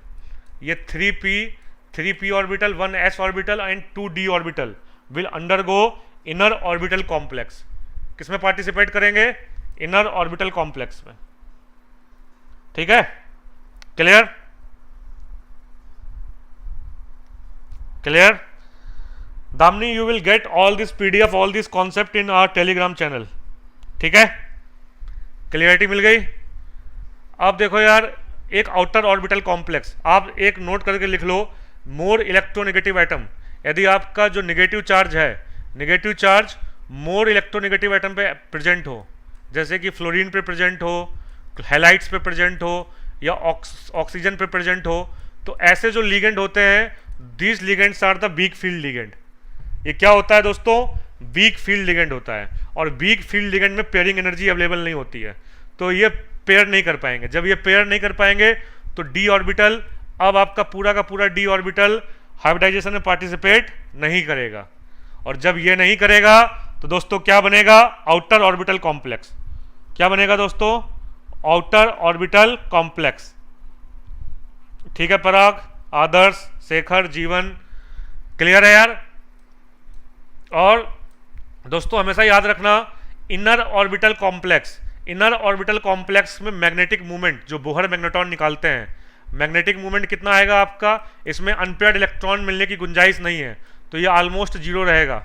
ये 3p orbital, 1 s orbital and 2 d orbital will undergo inner orbital complex. किसमें पार्टिसिपेट करेंगे, इनर ऑर्बिटल कॉम्प्लेक्स में, ठीक है, clear, clear. Damini you will get all this PDF, all this concept in our Telegram channel, ठीक है, clarity मिल गई। अब देखो यार, एक आउटर ऑर्बिटल कॉम्प्लेक्स, आप एक नोट करके लिख लो, मोर इलेक्ट्रोनेगेटिव एटम, यदि आपका जो नेगेटिव चार्ज है, negative charge more electronegative atom पे प्रेजेंट हो, जैसे कि फ्लोरीन पे प्रेजेंट हो, हैलाइड्स पे प्रेजेंट हो, या ऑक्सीजन पे प्रेजेंट हो, तो ऐसे जो लिगेंड होते हैं, these ligands are the weak field ligand. ये क्या होता है दोस्तों, वीक फील्ड लिगेंड होता है, और वीक फील्ड लिगेंड में पेयरिंग एनर्जी अवेलेबल नहीं होती है, तो ये पेयर नहीं कर पाएंगे। जब ये पेयर नहीं कर पाएंगे तो डी ऑर्बिटल, अब आपका पूरा का पूरा डी ऑर्बिटल हाइब्रिडाइजेशन में पार्टिसिपेट नहीं करेगा, और जब ये नहीं करेगा तो दोस्तों क्या बनेगा, आउटर ऑर्बिटल कॉम्प्लेक्स। क्या बनेगा दोस्तों, आउटर ऑर्बिटल कॉम्प्लेक्स, ठीक है। पराग, आदर्श, शेखर, जीवन, क्लियर है यार। और दोस्तों हमेशा याद रखना, inner orbital complex, inner orbital complex में मैग्नेटिक मूवमेंट, जो बोहर मैग्नेट्रॉन निकालते हैं, मैग्नेटिक मूवमेंट कितना आएगा आपका, इसमें अनपेयर्ड इलेक्ट्रॉन मिलने की गुंजाइश नहीं है, तो ये ऑलमोस्ट 0 रहेगा।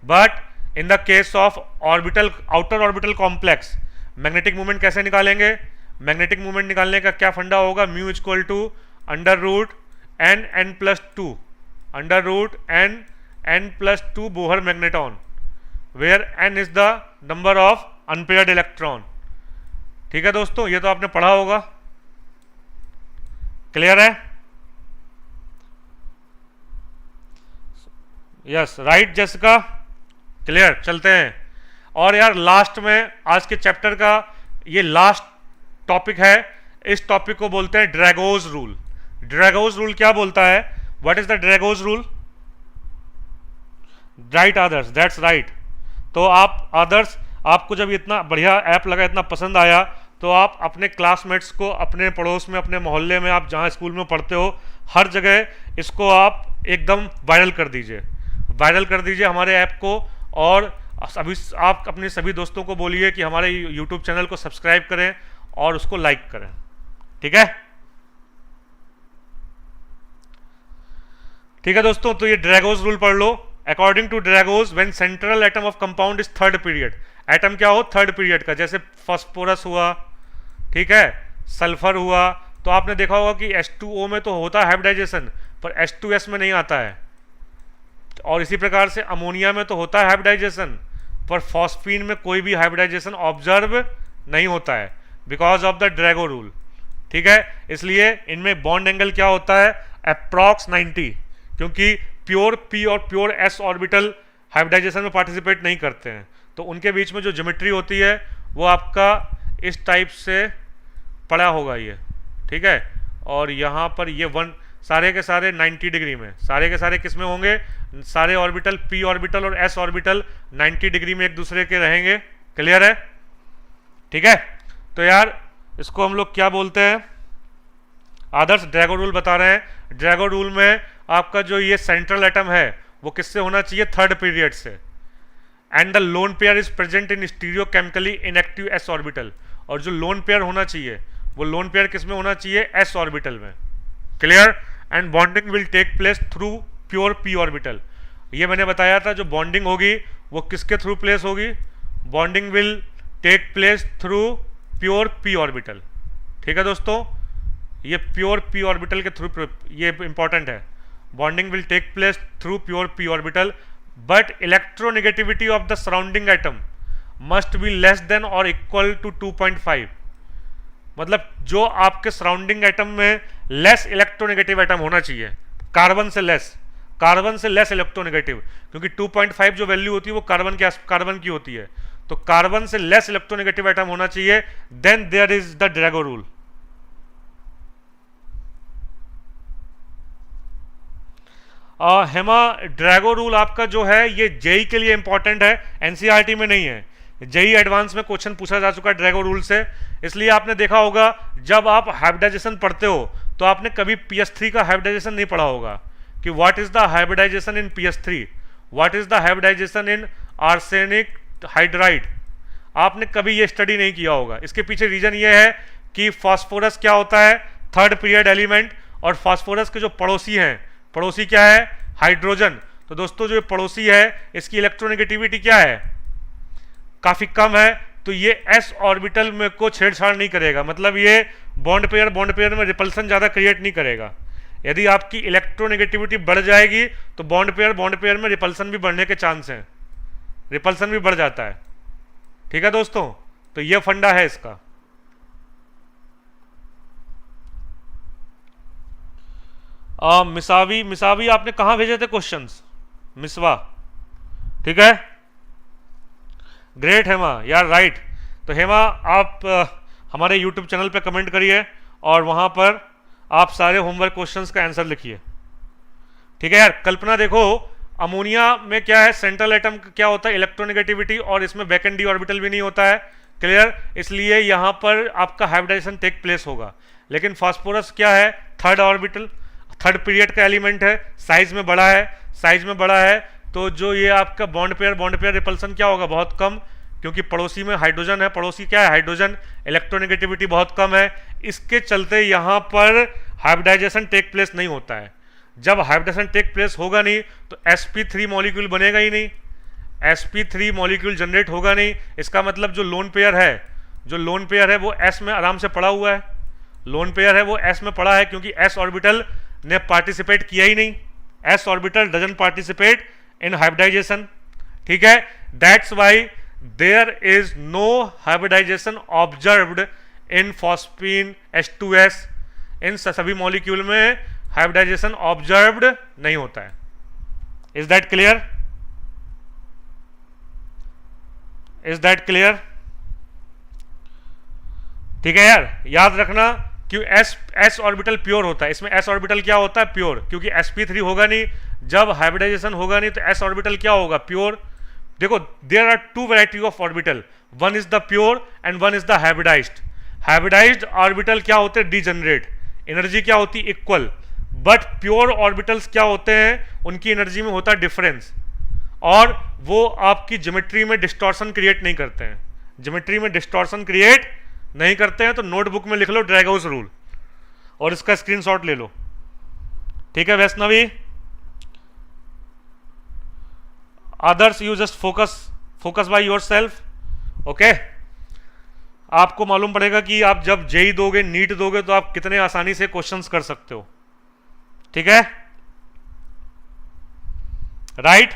But in the case of orbital, outer orbital complex, magnetic movement कैसे निकालेंगे, मैग्नेटिक मूवमेंट निकालने का क्या फंडा होगा, mu equal to under root n+2, under root n+2 Bohr magneton, where n is the number of unpaired electron, ठीक है दोस्तों, ये तो आपने पढ़ा होगा, क्लियर है। यस राइट जैसिका, क्लियर, चलते हैं। और यार लास्ट में आज के चैप्टर का ये लास्ट टॉपिक है, इस टॉपिक को बोलते हैं ड्रैगोज रूल। ड्रैगोज रूल क्या बोलता है, what is the Drago's rule, right Adarsh, that's right. तो आप आदर्श, आपको जब इतना बढ़िया ऐप लगा, इतना पसंद आया, तो आप अपने क्लासमेट्स को, अपने पड़ोस में, अपने मोहल्ले में, आप जहाँ स्कूल में पढ़ते हो, हर जगह इसको आप एकदम वायरल कर दीजिए, वायरल कर दीजिए हमारे ऐप को। और अभी आप अपने सभी दोस्तों को बोलिए कि हमारे यूट्यूब चैनल को सब्सक्राइब करें और उसको लाइक करें, ठीक है, ठीक है दोस्तों। तो ये ड्रैगोज रूल पढ़ लो। According to Drago's, when central atom of compound is third period, atom क्या हो, थर्ड पीरियड का, जैसे फास्फोरस हुआ, ठीक है, सल्फर हुआ, तो आपने देखा होगा कि H2O में तो होता है हाइब्रिडाइजेशन, पर H2S में नहीं आता है, और इसी प्रकार से अमोनिया में तो होता है हाइब्रिडाइजेशन, पर फॉस्फीन में कोई भी हाइब्रिडाइजेशन ऑब्जर्व नहीं होता है, because of the Drago rule, ठीक है। इसलिए इनमें बॉन्ड एंगल क्या होता है, अप्रॉक्स 90, क्योंकि प्योर P और प्योर S ऑर्बिटल हाइब्रिडाइजेशन में पार्टिसिपेट नहीं करते हैं, तो उनके बीच में जो ज्योमेट्री होती है वो आपका इस टाइप से पड़ा होगा ये, ठीक है। और यहाँ पर ये सारे के सारे 90 डिग्री में, सारे के सारे किस में होंगे, सारे ऑर्बिटल P ऑर्बिटल और S ऑर्बिटल 90 डिग्री में एक दूसरे के रहेंगे, क्लियर है, ठीक है। तो यार इसको हम लोग क्या बोलते हैं, आदर्श ड्रैगो रूल बता रहे हैं। ड्रैगो रूल में आपका जो ये सेंट्रल एटम है वो किससे होना चाहिए, थर्ड पीरियड से, and the loan pair is present in stereochemically inactive S orbital, और जो लोन पेयर होना चाहिए वो लोन पेयर किस में होना चाहिए, S ऑर्बिटल में, clear. And bonding will take place through pure P orbital, ये मैंने बताया था, जो बॉन्डिंग होगी वो किसके थ्रू प्लेस होगी, bonding will take place through pure P orbital. ठीक है दोस्तों, ये प्योर पी ऑर्बिटल के थ्रू, ये इंपॉर्टेंट है। Bonding will take place through pure P orbital but electronegativity of the surrounding atom must be less than और इक्वल टू 2.5। मतलब जो आपके सराउंडिंग एटम में लेस इलेक्ट्रोनेगेटिव एटम होना चाहिए, कार्बन से लेस इलेक्ट्रोनेगेटिव, क्योंकि 2.5 जो वैल्यू होती है वो कार्बन की होती है, तो कार्बन से लेस इलेक्ट्रोनेगेटिव एटम होना चाहिए, then there is the Drago rule. Hema, Drago rule आपका जो है ये जेई के लिए इंपॉर्टेंट है, एनसीईआरटी में नहीं है। जेई एडवांस में क्वेश्चन पूछा जा चुका है ड्रैगो रूल से, इसलिए आपने देखा होगा जब आप हाइब्रिडाइजेशन पढ़ते हो तो आपने कभी पीएस3 का हाइब्रिडाइजेशन नहीं पढ़ा होगा कि what is the hybridization in पीएस3, what is the hybridization in arsenic hydride, आपने कभी ये स्टडी नहीं किया होगा। इसके पीछे रीजन ये है कि फास्फोरस क्या होता है, थर्ड पीरियड एलिमेंट, और फास्फोरस के जो पड़ोसी हैं, पड़ोसी क्या है, हाइड्रोजन। तो दोस्तों जो पड़ोसी है इसकी इलेक्ट्रोनेगेटिविटी क्या है, काफी कम है, तो ये एस ऑर्बिटल में को छेड़छाड़ नहीं करेगा, मतलब ये बॉन्ड पेयर में रिपल्सन ज्यादा क्रिएट नहीं करेगा। यदि आपकी इलेक्ट्रोनेगेटिविटी बढ़ जाएगी तो बॉन्ड पेयर में रिपल्सन भी बढ़ने के चांस हैं, रिपल्सन भी बढ़ जाता है। ठीक है दोस्तों, तो ये फंडा है इसका। मिसावी आपने कहां भेजे थे क्वेश्चंस, मिसवा, ठीक है, ग्रेट हेमा यार, राइट। तो हेमा आप हमारे यूट्यूब चैनल पे कमेंट करिए और वहां पर आप सारे होमवर्क क्वेश्चंस का आंसर लिखिए। ठीक है यार, कल्पना देखो अमोनिया में क्या है, सेंट्रल एटम क्या होता है, इलेक्ट्रोनेगेटिविटी, और इसमें वैकेंट डी ऑर्बिटल भी नहीं होता है, क्लियर, इसलिए यहां पर आपका हाइब्रिडाइजेशन टेक प्लेस होगा। लेकिन फास्फोरस क्या है, थर्ड ऑर्बिटल, थर्ड पीरियड का एलिमेंट है, साइज में बड़ा है, तो जो ये आपका बॉन्ड पेयर रिपल्सन क्या होगा, बहुत कम, क्योंकि पड़ोसी में हाइड्रोजन है, पड़ोसी क्या है, हाइड्रोजन, इलेक्ट्रोनेगेटिविटी बहुत कम है, इसके चलते यहां पर हाइब्रिडाइजेशन टेक प्लेस नहीं होता है। जब हाइब्रिडाइजेशन टेक प्लेस होगा नहीं तो sp3 मॉलिक्यूल बनेगा ही नहीं, sp3 मॉलिक्यूल जनरेट होगा नहीं। इसका मतलब जो लोन पेयर है वो s में आराम से पड़ा हुआ है, लोन पेयर है वो s में पड़ा है, क्योंकि s ऑर्बिटल ने पार्टिसिपेट किया ही नहीं, s orbital doesn't participate in hybridisation. ठीक है, that's why there is no hybridisation observed in phosphine H2S, इन सभी मॉलिक्यूल में हाइब्रिडाइजेशन ऑब्जर्व्ड नहीं होता है। Is that clear, is that clear? ठीक है यार, याद रखना कि एस ऑर्बिटल प्योर होता है, इसमें एस ऑर्बिटल क्या होता है, प्योर, क्योंकि sp3 होगा नहीं, जब हाइब्रिडाइजेशन होगा नहीं तो एस ऑर्बिटल क्या होगा, प्योर। देखो there are two variety of orbital, one is the pure and one is the hybridised. Hybridised orbital क्या होते हैं, डीजनरेट, एनर्जी क्या होती है, इक्वल, बट प्योर ऑर्बिटल्स क्या होते हैं, उनकी एनर्जी में होता है डिफरेंस, और वो आपकी ज्योमेट्री में डिस्टॉर्शन क्रिएट नहीं करते हैं, ज्योमेट्री में डिस्टॉर्शन क्रिएट नहीं करते हैं। तो नोटबुक में लिख लो ड्रैगोस रूल और इसका स्क्रीनशॉट ले लो। ठीक है Vaishnavi, others you just focus by yourself. Okay, आपको मालूम पड़ेगा कि आप जब जेई दोगे, नीट दोगे, तो आप कितने आसानी से क्वेश्चंस कर सकते हो। ठीक है, राइट,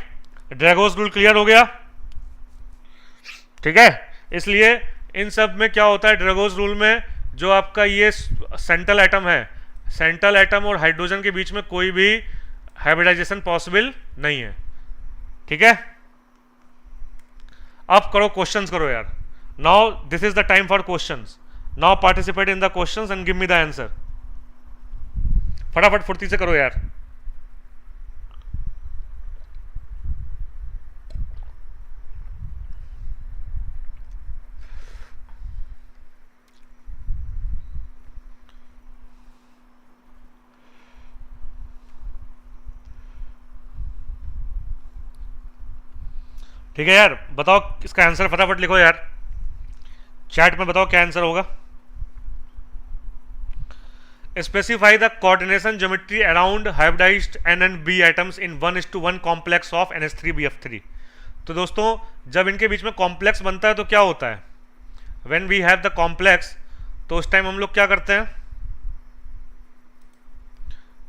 ड्रैगोस रूल क्लियर हो गया। ठीक है, इसलिए इन सब में क्या होता है, ड्रैगोस रूल में जो आपका ये सेंट्रल एटम है, सेंट्रल एटम और हाइड्रोजन के बीच में कोई भी हाइब्रिडाइजेशन पॉसिबल नहीं है। ठीक है, अब करो, क्वेश्चंस करो यार। Now this is the time for questions, now participate in the questions and give me the answer. फटाफट फुर्ती से करो यार। ठीक है यार, बताओ इसका आंसर, फटाफट लिखो यार, चैट में बताओ क्या आंसर होगा। Specify the coordination geometry around hybridised NNB atoms in 1:1 complex of NH3BF3। तो दोस्तों जब इनके बीच में कॉम्प्लेक्स बनता है तो क्या होता है, when we have the complex, तो उस टाइम हम लोग क्या करते हैं,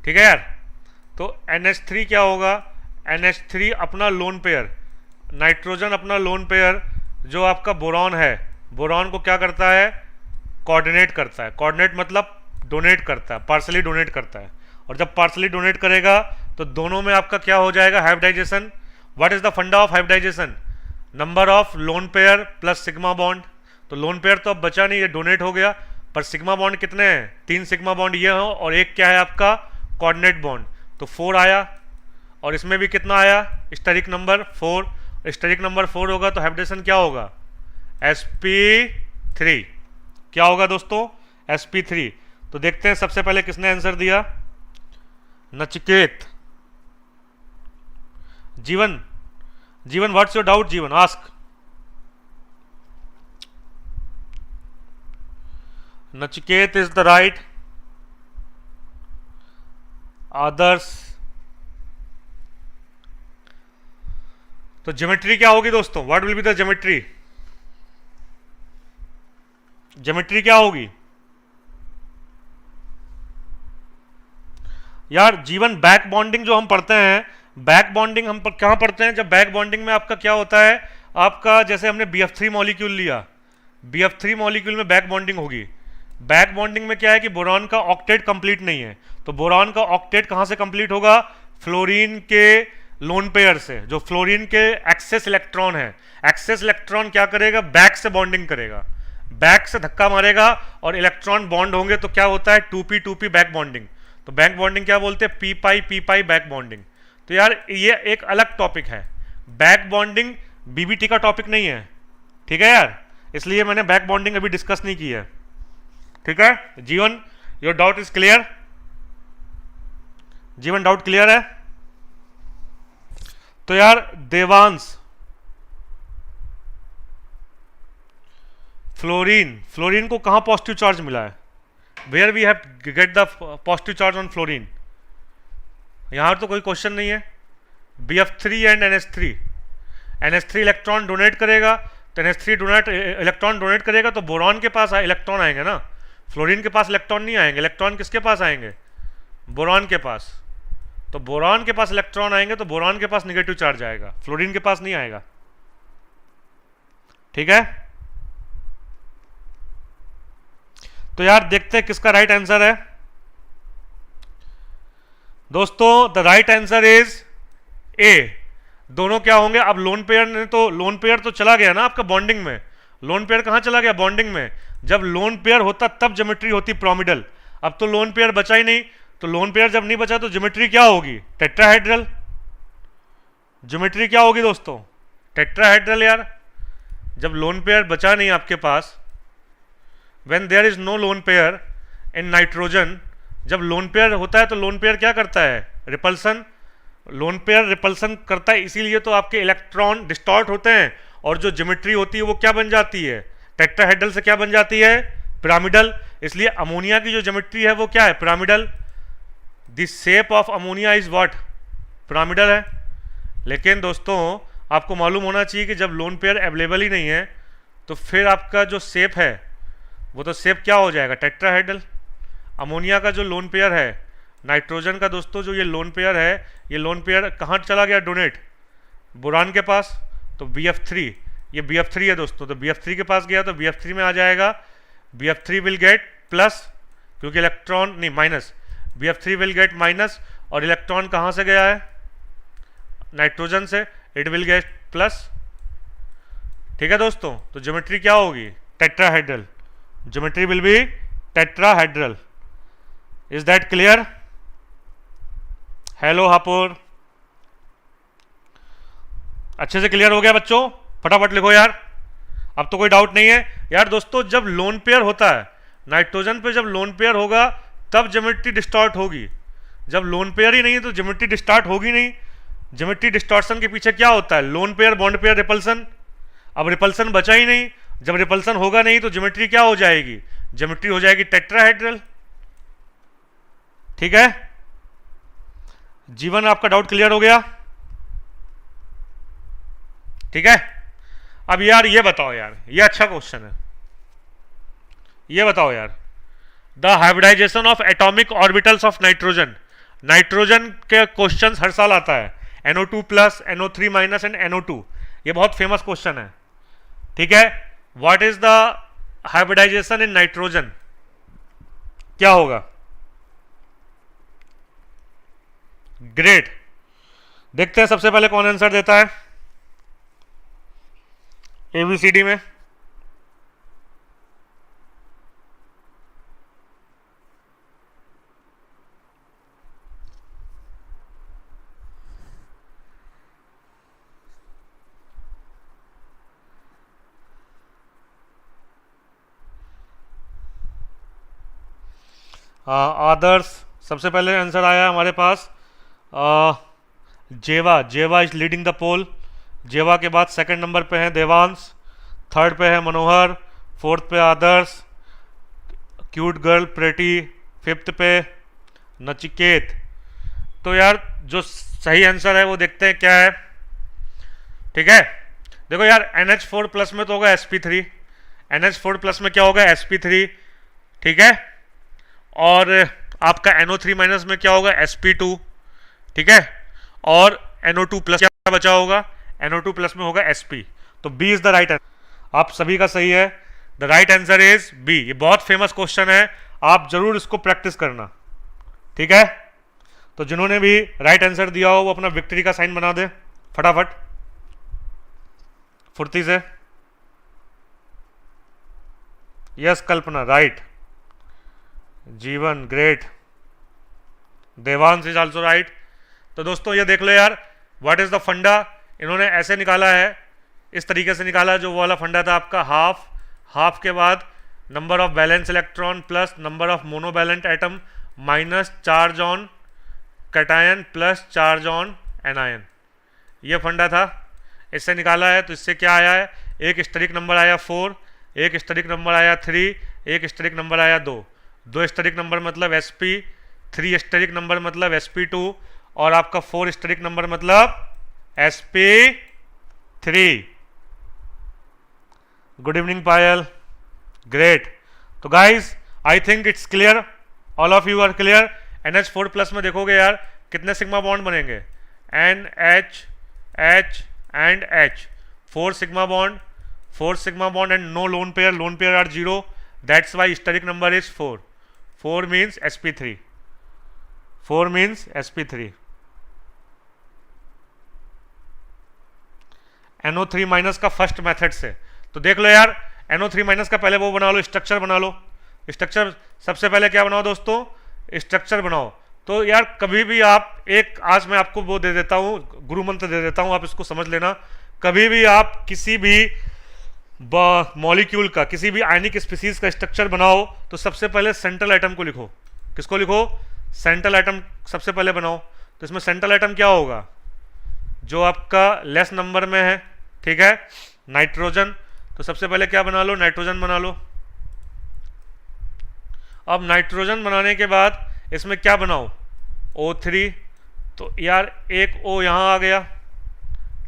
ठीक है यार। तो NH3 क्या होगा, NH3 अपना लोन पेयर, नाइट्रोजन अपना लोन पेयर जो आपका बोरॉन है, बोरॉन को क्या करता है, कोऑर्डिनेट करता है। कोऑर्डिनेट मतलब डोनेट करता है, पार्सली डोनेट करता है। और जब पार्सली डोनेट करेगा तो दोनों में आपका क्या हो जाएगा, hybridisation. What is the funda of hybridisation, number of lone pair plus sigma bond. तो लोन पेयर तो अब बचा नहीं, ये डोनेट हो गया, पर सिग्मा बॉन्ड कितने हैं, 3 सिग्मा बॉन्ड ये हो, और एक क्या है आपका कोऑर्डिनेट बॉन्ड, तो 4 आया। और इसमें भी कितना आया, स्टेरिक नंबर 4। स्टेरिक नंबर 4 होगा तो हाइब्रिडेशन क्या होगा, sp3। क्या होगा दोस्तों, sp3। तो देखते हैं सबसे पहले किसने आंसर दिया, Nachiket. Jeevan, Jeevan what's your doubt, Jeevan ask. Nachiket is the right, Adarsh. तो ज्योमेट्री क्या होगी दोस्तों, what will be the geometry, geometry क्या होगी यार। जीवन बैक बॉन्डिंग जो हम पढ़ते हैं, बैक बॉन्डिंग हम कहां पढ़ते हैं, जब बैक बॉन्डिंग में आपका क्या होता है, आपका जैसे हमने BF3 मॉलिक्यूल लिया, BF3 मॉलिक्यूल में बैक बॉन्डिंग होगी। बैक बॉन्डिंग में क्या है कि बोरॉन का ऑक्टेट कंप्लीट नहीं है, तो बोरॉन का ऑक्टेट कहां से कंप्लीट होगा, फ्लोरीन के लोन पेयर से। जो फ्लोरीन के एक्सेस इलेक्ट्रॉन है, एक्सेस इलेक्ट्रॉन क्या करेगा, बैक से बॉन्डिंग करेगा, बैक से धक्का मारेगा और इलेक्ट्रॉन बॉन्ड होंगे, तो क्या होता है 2p बैक बॉन्डिंग। तो बैक बॉन्डिंग क्या बोलते हैं, p बैक बॉन्डिंग। तो यार ये एक अलग टॉपिक है, बैक बॉन्डिंग BBT का टॉपिक नहीं है, ठीक है यार, इसलिए मैंने बैक बॉन्डिंग अभी डिस्कस नहीं की है, ठीक है। जीवन योर डाउट इज क्लियर, जीवन डाउट क्लियर है। तो यार देवांश, फ्लोरीन, फ्लोरीन को कहां पॉजिटिव चार्ज मिला है, where we have get the positive charge on fluorine, यहां तो कोई क्वेश्चन नहीं है। BF3 and NH3, NH3 electron donate करेगा, तो NH3 डोनेट इलेक्ट्रॉन डोनेट करेगा तो बोरॉन के पास इलेक्ट्रॉन आएंगे ना, फ्लोरीन के पास इलेक्ट्रॉन नहीं आएंगे। इलेक्ट्रॉन किसके पास आएंगे, बोरॉन के पास। तो बोरॉन के पास इलेक्ट्रॉन आएंगे तो बोरॉन के पास नेगेटिव चार्ज आएगा, फ्लोरीन के पास नहीं आएगा, ठीक है। तो यार देखते हैं किसका राइट आंसर है दोस्तों। The right answer is a. दोनों क्या होंगे, अब लोन पेयर ने तो, लोन पेयर तो चला गया ना आपका बॉन्डिंग में, लोन पेयर कहां चला गया, बॉन्डिंग में। जब लोन पेयर होता तब ज्योमेट्री होती पिरामिडल, अब तो लोन पेयर बचा ही नहीं, तो लोन पेयर जब नहीं बचा तो ज्योमेट्री क्या होगी, टेट्राहेड्रल। ज्योमेट्री क्या होगी दोस्तों, टेट्राहेड्रल यार। जब लोन पेयर बचा नहीं आपके पास, when there is no lone pair in nitrogen, जब लोन पेयर होता है तो लोन पेयर क्या करता है, रिपल्सन। लोन पेयर रिपल्सन करता है, इसीलिए तो आपके इलेक्ट्रॉन डिस्टॉर्ट होते हैं, और जो ज्योमेट्री होती है वो क्या बन जाती है, टेट्राहेड्रल से क्या बन जाती है, पिरामिडल। इसलिए अमोनिया की जो ज्योमेट्री है वो क्या है, pyramidal. The shape of ammonia is what, pyramidal है। लेकिन दोस्तों आपको मालूम होना चाहिए कि जब लोन पेयर अवेलेबल ही नहीं है तो फिर आपका जो शेप है वो तो शेप क्या हो जाएगा, टेट्राहेड्रल। अमोनिया का जो लोन पेयर है, नाइट्रोजन का दोस्तों जो ये लोन पेयर है, ये लोन पेयर कहाँ चला गया, डोनेट, बोरान के पास। तो BF3, ये BF3 है दोस्तों, तो BF3 के पास गया तो BF3 में आ जाएगा, BF3 विल गेट प्लस, क्योंकि इलेक्ट्रॉन नहीं minus, BF3 will get minus, और इलेक्ट्रॉन कहाँ से गया है, नाइट्रोजन से, इट विल गेट प्लस, ठीक है दोस्तों। तो ज्योमेट्री क्या होगी, tetrahedral, geometry will be tetrahedral. Is that clear, hello Hapur, अच्छे से क्लियर हो गया बच्चों, फटाफट लिखो यार, अब तो कोई डाउट नहीं है यार। दोस्तों जब लोन पेयर होता है नाइट्रोजन पे, जब लोन पेयर होगा तब ज्योमेट्री डिस्टॉर्ट होगी, जब लोन पेयर ही नहीं है तो ज्योमेट्री डिस्टॉर्ट होगी नहीं। ज्योमेट्री डिस्टॉर्शन के पीछे क्या होता है, lone pair bond pair repulsion. अब रिपल्सन बचा ही नहीं, जब रिपल्सन होगा नहीं तो ज्योमेट्री क्या हो जाएगी, ज्योमेट्री हो जाएगी टेट्राहेड्रल, ठीक है। जीवन आपका डाउट क्लियर हो गया, ठीक है। अब यार ये बताओ यार, ये अच्छा क्वेश्चन है, ये बताओ यार, the hybridisation of atomic orbitals of nitrogen. Nitrogen के क्वेश्चंस हर साल आता है, NO2 plus, NO3 minus and NO2, ये बहुत फेमस क्वेश्चन है, ठीक है। What is the hybridization in nitrogen, क्या होगा? ग्रेट, देखते हैं सबसे पहले कौन आंसर देता है ABCD में। आदर्श, सबसे पहले आंसर आया हमारे पास जेवा, जेवा इज लीडिंग द पोल। जेवा के बाद सेकंड नंबर पे है देवांश, थर्ड पे है मनोहर, फोर्थ पे आदर्श, क्यूट गर्ल प्रेटी, फिफ्थ पे नचिकेत। तो यार जो सही आंसर है वो देखते हैं क्या है, ठीक है। देखो यार NH4 प्लस में तो होगा sp3, NH4 प्लस में क्या होगा sp3, ठीक है। और आपका NO3 माइनस में क्या होगा sp2, ठीक है। और NO2 प्लस क्या बचा होगा, NO2 प्लस में होगा sp। तो B is the right answer, आप सभी का सही है, the right answer is B। ये बहुत फेमस क्वेश्चन है, आप जरूर इसको प्रैक्टिस करना, ठीक है। तो जिन्होंने भी राइट आंसर दिया हो वो अपना विक्ट्री का साइन बना दे फटाफट, फुर्ती से। यस कल्पना राइट, जीवन great, Devansh is also right. तो दोस्तों ये देख लो यार, व्हाट इज द फंडा, इन्होंने ऐसे निकाला है, इस तरीके से निकाला, जो वाला फंडा था आपका हाफ, हाफ के बाद number of balance electron plus number of monovalent atom minus charge on cation plus charge on anion, ये फंडा था, इससे निकाला है। तो इससे क्या आया है, एक स्टेरिक नंबर आया 4, एक स्टेरिक नंबर आया 3, एक स्टेरिक नंबर आया 2, 2 स्टेरिक नंबर मतलब sp, 3 स्टेरिक नंबर मतलब sp2, और आपका 4 स्टेरिक नंबर मतलब sp3। Good evening Payal, great. तो guys I think it's clear, all of you are clear. NH4 plus में देखोगे यार कितने सिग्मा बॉन्ड बनेंगे, NH H and H, 4 sigma bond, 4 sigma bond and no lone pair, lone pair are 0, that's why steric number is 4, 4 means sp3, 4 means sp3। NO3 minus का first method से, तो देख लो यार NO3 माइनस का पहले वो बना लो, स्ट्रक्चर बना लो। स्ट्रक्चर सबसे पहले क्या बनाओ दोस्तों, स्ट्रक्चर बनाओ। तो यार कभी भी आप एक, आज मैं आपको वो दे देता हूँ, गुरु मंत्र दे देता हूँ, आप इसको समझ लेना। कभी भी आप किसी भी मॉलिक्यूल का, किसी भी आयनिक स्पीसीज का स्ट्रक्चर बनाओ तो सबसे पहले सेंट्रल एटम को लिखो। किसको लिखो, सेंट्रल एटम सबसे पहले बनाओ। तो इसमें सेंट्रल एटम क्या होगा, जो आपका लेस नंबर में है, ठीक है, नाइट्रोजन। तो सबसे पहले क्या बना लो, नाइट्रोजन बना लो। अब नाइट्रोजन बनाने के बाद इसमें क्या बनाओ, O3, तो यार एक O यहाँ आ गया,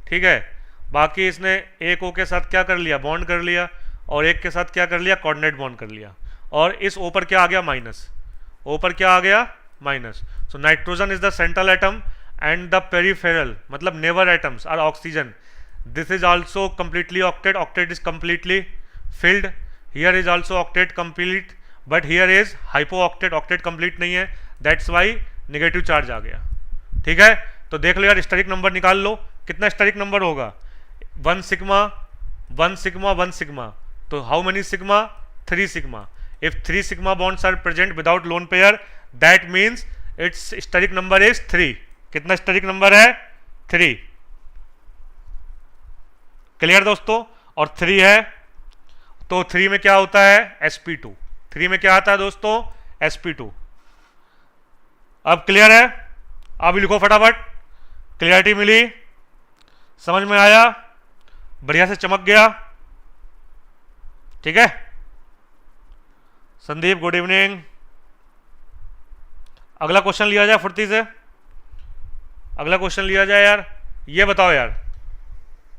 ठीक है। बाकी इसने एक O के साथ क्या कर लिया, बॉन्ड कर लिया, और एक के साथ क्या कर लिया, कोऑर्डिनेट बॉन्ड कर लिया, और इस O पर क्या आ गया, माइनस, O पर क्या आ गया, minus. So nitrogen is the central atom and the peripheral मतलब neighbour atoms are oxygen. This is also completely octet, octet is completely filled, here is also octet complete, but here is hypo octet, octet complete नहीं है, that's why negative charge आ गया, ठीक है। तो देख लो यार स्टेरिक नंबर निकाल लो, कितना स्टेरिक नंबर होगा, 1 सिग्मा 1 सिग्मा 1 सिग्मा। तो how many sigma, 3 sigma. If 3 sigma bonds are present without lone pair, that means it's steric number is 3। कितना स्टेरिक नंबर है, 3। क्लियर दोस्तों, और 3 है, तो 3 में क्या होता है, sp2। 3 में क्या आता है दोस्तों, sp2। अब क्लियर है, अब लिखो फटाफट, क्लियरिटी मिली, समझ में आया, बढ़िया से चमक गया, ठीक है। Sandeep good evening. अगला क्वेश्चन लिया जाए फुर्ती से, अगला क्वेश्चन लिया जाए यार। ये बताओ यार,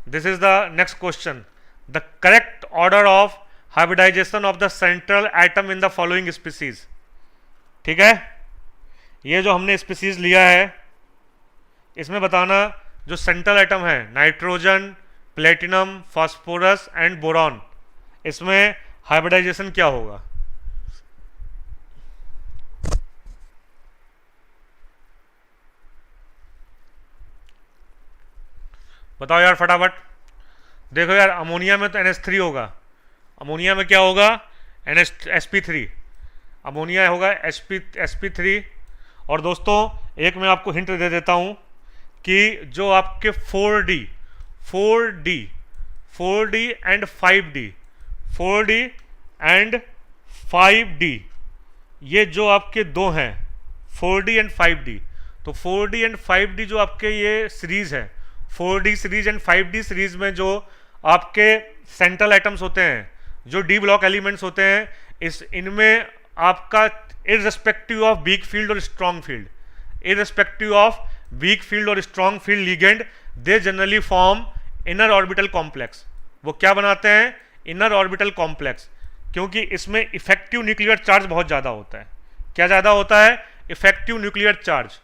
this is the next question, the correct order of hybridization of the central atom in the following species. ठीक है, ये जो हमने स्पीसीज लिया है इसमें बताना जो सेंट्रल एटम है nitrogen, platinum, phosphorus and boron, इसमें हाइब्रिडाइजेशन क्या होगा। बताओ यार फटाफट। देखो यार, अमोनिया में तो NH3 होगा, अमोनिया में क्या होगा sp3, अमोनिया होगा sp3। और दोस्तों एक मैं आपको हिंट दे देता हूं कि जो आपके 4D and 5D, 4D and 5D, ये जो आपके दो हैं 4D एंड 5D, तो 4D एंड 5D जो आपके ये सीरीज है, 4D series and 5D series में जो आपके सेंट्रल एटम्स होते हैं, जो डी ब्लॉक एलिमेंट्स होते हैं, इनमें आपका इररिस्पेक्टिव ऑफ वीक फील्ड और strong field, irrespective of weak field और strong field ligand, they generally form inner orbital complex. वो क्या बनाते हैं, इनर ऑर्बिटल कॉम्प्लेक्स, क्योंकि इसमें इफेक्टिव न्यूक्लियर चार्ज बहुत ज़्यादा होता है। क्या ज़्यादा होता है, effective nuclear charge,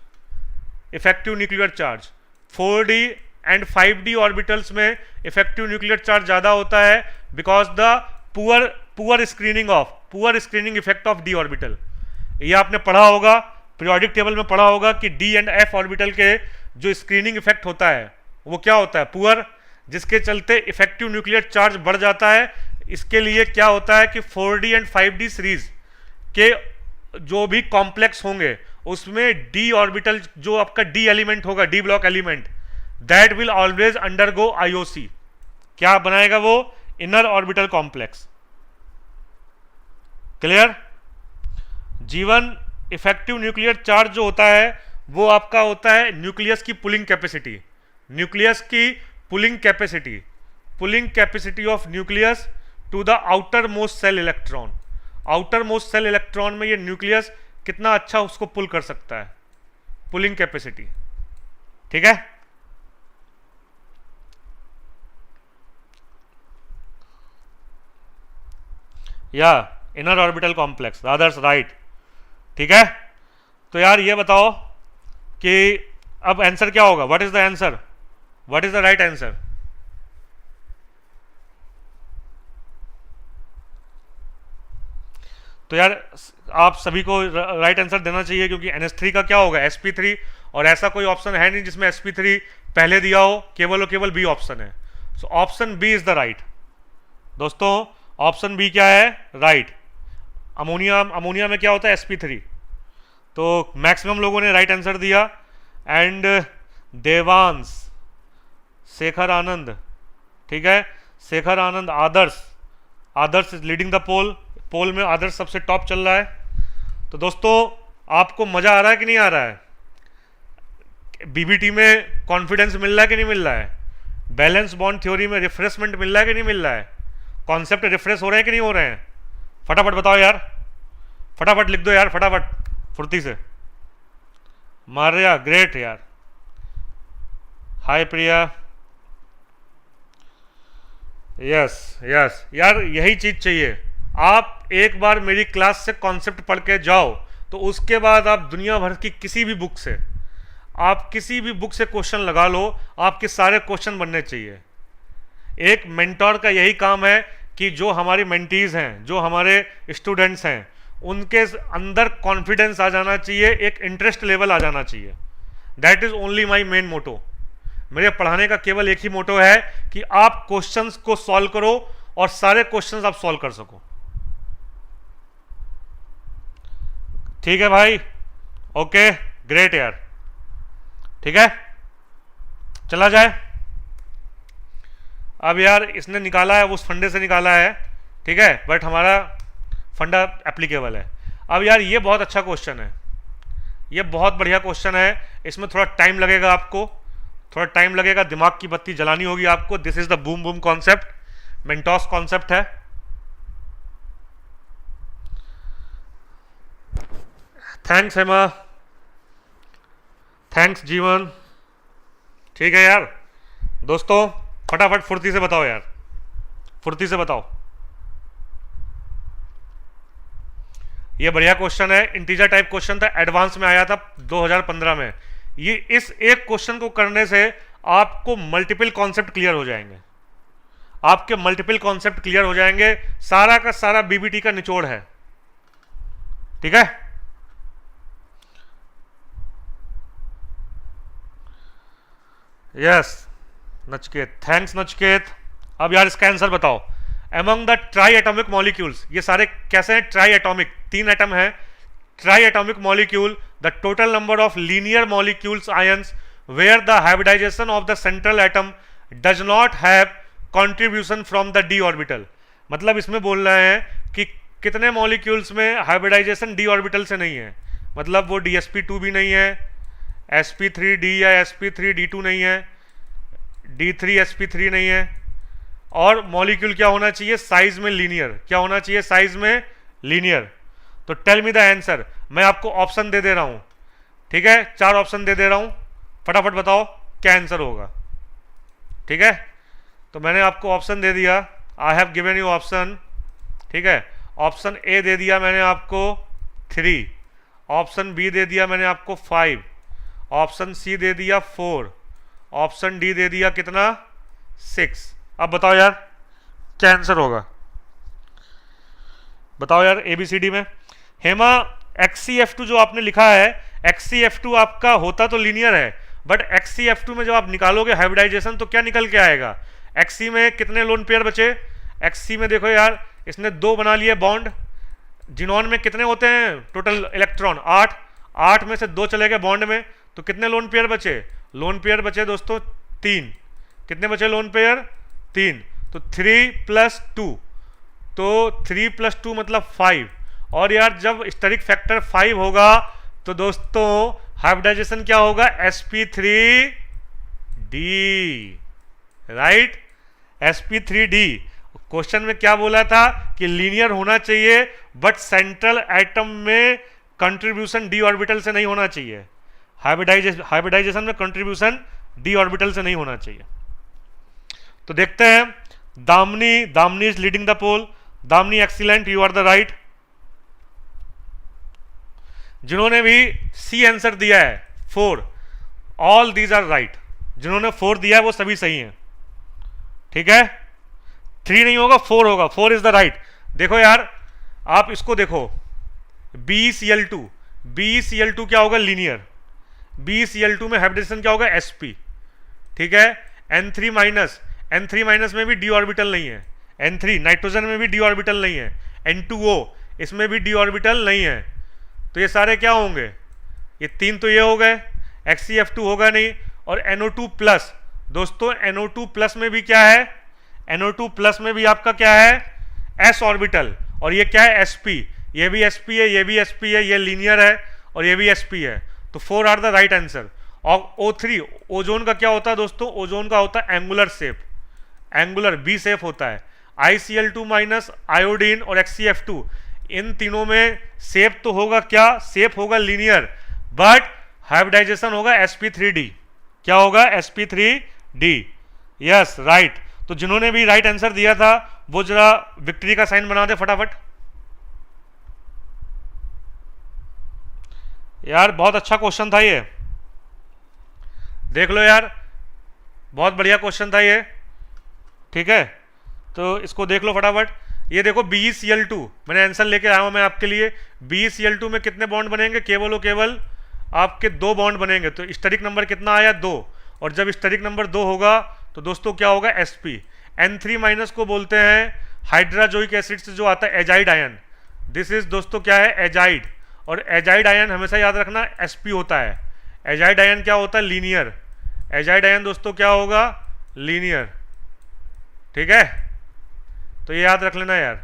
effective nuclear charge. 4D and 5D orbitals में इफेक्टिव न्यूक्लियर चार्ज ज़्यादा होता है because the poor screening effect of D orbital. ये आपने पढ़ा होगा, पीरियोडिक टेबल में पढ़ा होगा कि डी एंड एफ ऑर्बिटल के जो स्क्रीनिंग इफेक्ट होता है वो क्या होता है, पुअर, जिसके चलते इफेक्टिव न्यूक्लियर चार्ज बढ़ जाता है। इसके लिए क्या होता है कि 4D एंड 5D सीरीज के जो भी कॉम्प्लेक्स होंगे उसमें डी ऑर्बिटल, जो आपका डी एलिमेंट होगा, D block element, that will always undergo IOC। क्या बनाएगा वो, inner orbital complex. Clear. Jeevan effective nuclear charge जो होता है वो आपका होता है न्यूक्लियस की पुलिंग कैपेसिटी, न्यूक्लियस की pulling capacity of nucleus to the outer most shell electron. Outer most shell electron में ये न्यूक्लियस कितना अच्छा उसको पुल कर सकता है, पुलिंग कैपेसिटी। ठीक है, या इनर ऑर्बिटल कॉम्प्लेक्स, रादर्स राइट। ठीक है, तो यार ये बताओ कि अब आंसर क्या होगा, what is the answer, what is the right answer. तो यार आप सभी को राइट आंसर देना चाहिए, क्योंकि NH3 का क्या होगा, sp3, और ऐसा कोई ऑप्शन है नहीं जिसमें sp3 पहले दिया हो, केवल और केवल बी ऑप्शन है। So option B is the right. दोस्तों ऑप्शन बी क्या है, राइट। अमोनिया में क्या होता है, sp3। तो मैक्सिमम लोगों ने राइट आंसर दिया। एंड देवांश, शेखर आनंद, ठीक है, शेखर आनंद, आदर्श इज लीडिंग द पोल में आदर्श सबसे टॉप चल रहा है। तो दोस्तों आपको मजा आ रहा है कि नहीं आ रहा है, बीबीटी में कॉन्फिडेंस मिल रहा है कि नहीं मिल रहा है, बैलेंस बॉन्ड थ्योरी में रिफ्रेशमेंट मिल रहा है कि नहीं मिल रहा है, कॉन्सेप्ट रिफ्रेश हो रहे हैं कि नहीं हो रहे हैं, फटाफट बताओ यार, फटाफट लिख दो यार, फटाफट फुर्ती से। मारिया ग्रेट यार, हाय प्रिया, यस यस यार, यही चीज चाहिए। आप एक बार मेरी क्लास से कॉन्सेप्ट पढ़ के जाओ तो उसके बाद आप दुनिया भर की किसी भी बुक से, आप किसी भी बुक से क्वेश्चन लगा लो, आपके सारे क्वेश्चन बनने चाहिए। एक मेंटोर का यही काम है कि जो हमारी मेंटीज हैं, जो हमारे स्टूडेंट्स हैं, उनके अंदर कॉन्फिडेंस आ जाना चाहिए, एक इंटरेस्ट लेवल आ जाना चाहिए। That is only my main motto. मेरे पढ़ाने का केवल एक ही मोटो है कि आप क्वेश्चंस को सॉल्व करो और सारे क्वेश्चंस आप सॉल्व कर सको। ठीक है भाई, ओके ग्रेट यार, ठीक है, चला जाए। अब यार इसने निकाला है, वो उस फंडे से निकाला है, ठीक है, बट हमारा फंडा एप्लीकेबल है। अब यार ये बहुत अच्छा क्वेश्चन है, ये बहुत बढ़िया क्वेश्चन है। इसमें थोड़ा टाइम लगेगा आपको, थोड़ा टाइम लगेगा, दिमाग की बत्ती जलानी होगी आपको। This is the boom boom concept, Mentos concept है। थैंक्स हेमा, थैंक्स जीवन। ठीक है यार दोस्तों, फटाफट फुर्ती से बताओ यार, फुर्ती से बताओ। ये बढ़िया क्वेश्चन है, इंटीजर टाइप क्वेश्चन था, एडवांस में आया था 2015 में। ये इस एक क्वेश्चन को करने से आपको मल्टीपल कॉन्सेप्ट क्लियर हो जाएंगे, आपके मल्टीपल कॉन्सेप्ट क्लियर हो जाएंगे। सारा का सारा बीबीटी का निचोड़ है, ठीक है। Yes Nachiket, thanks Nachiket. अब यार इसका आंसर बताओ। Among the triatomic molecules, ये सारे कैसे हैं? ट्राई एटॉमिक, 3 एटम है। Triatomic molecule, the total number of linear molecules ions where the hybridisation of the central atom does not have contribution from the D orbital. मतलब इसमें बोल रहे हैं कि कितने मॉलिक्यूल्स में हाइब्रिडाइजेशन डी ऑर्बिटल से नहीं है, मतलब वो dsp2 भी नहीं है, sp3d या sp3d2 नहीं है, d3sp3 नहीं है, और मॉलिक्यूल क्या होना चाहिए? साइज में लीनियर। क्या होना चाहिए? साइज में लीनियर। तो टेल मी द आंसर। मैं आपको ऑप्शन दे दे रहा हूं, ठीक है, 4 ऑप्शन दे दे रहा हूं, फटाफट बताओ क्या आंसर होगा, ठीक है। तो मैंने आपको ऑप्शन दे दिया, I have given you option, ठीक है। ऑप्शन ए दे दिया मैंने आपको 3, ऑप्शन बी दे दिया मैंने आपको 5, ऑप्शन सी दे दिया 4, ऑप्शन डी दे दिया कितना? 6। अब बताओ यार क्या आंसर होगा, बताओ यार ABCD में। हेमा XCF2 जो आपने लिखा है, XCF2 आपका होता तो लीनियर है, बट XCF2 में जब आप निकालोगे हाइब्रिडाइजेशन तो क्या निकल के आएगा? XC में कितने लोन पेयर बचे? XC में देखो यार, इसने 2 बना लिए बॉन्ड। जिनॉन में कितने होते हैं टोटल इलेक्ट्रॉन? 8। 8 में से 2 चले गए बॉन्ड में, तो कितने लोन पेयर बचे? लोन पेयर बचे दोस्तों 3। कितने बचे लोन पेयर? 3। तो 3 + 2, तो 3 + 2 मतलब 5। और यार जब स्टेरिक फैक्टर 5 होगा तो दोस्तों हाइब्रिडाइजेशन क्या होगा? sp3d, right, sp3d। क्वेश्चन में क्या बोला था कि लीनियर होना चाहिए, बट सेंट्रल एटम में कंट्रीब्यूशन डी ऑर्बिटल से नहीं होना चाहिए। हाइब्रिडाइजेशन में कंट्रीब्यूशन डी ऑर्बिटल से नहीं होना चाहिए। तो देखते हैं, Damini is leading the poll. Damini excellent, you are the right. जिन्होंने भी सी आंसर दिया है 4, ऑल दीज आर राइट। जिन्होंने 4 दिया है वो सभी सही हैं, ठीक है। 3 नहीं होगा, 4 होगा, 4 इज द राइट। देखो यार आप इसको देखो, BeCl2, BeCl2 क्या होगा? लीनियर। BeCl2 में हाइब्रिडेशन क्या होगा? sp, ठीक है। N3 में भी डी ऑर्बिटल नहीं है। N3 नाइट्रोजन में भी डी ऑर्बिटल नहीं है। N2O इसमें भी डी ऑर्बिटल नहीं है। तो ये सारे क्या होंगे? ये 3 तो ये हो गए, XCF2 होगा नहीं। और NO2 प्लस, दोस्तों NO2 प्लस में भी क्या है? NO2 प्लस में भी आपका क्या है? s orbital. और ये क्या है? sp। ये भी sp है, ये भी sp है, ये लीनियर है और ये भी sp है। तो 4 आर द राइट आंसर। और O3, ओजोन का क्या होता है दोस्तों? ओजोन का होता है angular shape, angular B shape होता है। ICl2 माइनस आयोडीन और XCF2, इन तीनों में शेप तो होगा क्या? शेप होगा लीनियर, बट हाइब्रिडाइजेशन होगा sp3d। क्या होगा? sp3d। Yes right. तो जिन्होंने भी राइट आंसर दिया था वो जरा विक्ट्री का साइन बना दे फटाफट। यार बहुत अच्छा क्वेश्चन था ये, देख लो यार, बहुत बढ़िया क्वेश्चन था ये, ठीक है। तो इसको देख लो फटाफट। ये देखो BeCl2, मैंने आंसर लेके आया हूं मैं आपके लिए। BeCl2 में कितने बॉन्ड बनेंगे? केवल और केवल आपके 2 बॉन्ड बनेंगे। तो स्टेरिक नंबर कितना आया? 2। और जब स्टेरिक नंबर 2 होगा तो दोस्तों क्या होगा? sp। N3- को बोलते हैं हाइड्राजोइक एसिड से जो आता है एजाइड आयन। दिस इज दोस्तों क्या है? एजाइड। और एजाइड आयन हमेशा याद रखना sp होता है। एजाइड आयन क्या होता है? लीनियर। एजाइड आयन दोस्तों क्या होगा? लीनियर, ठीक है। तो ये याद रख लेना यार,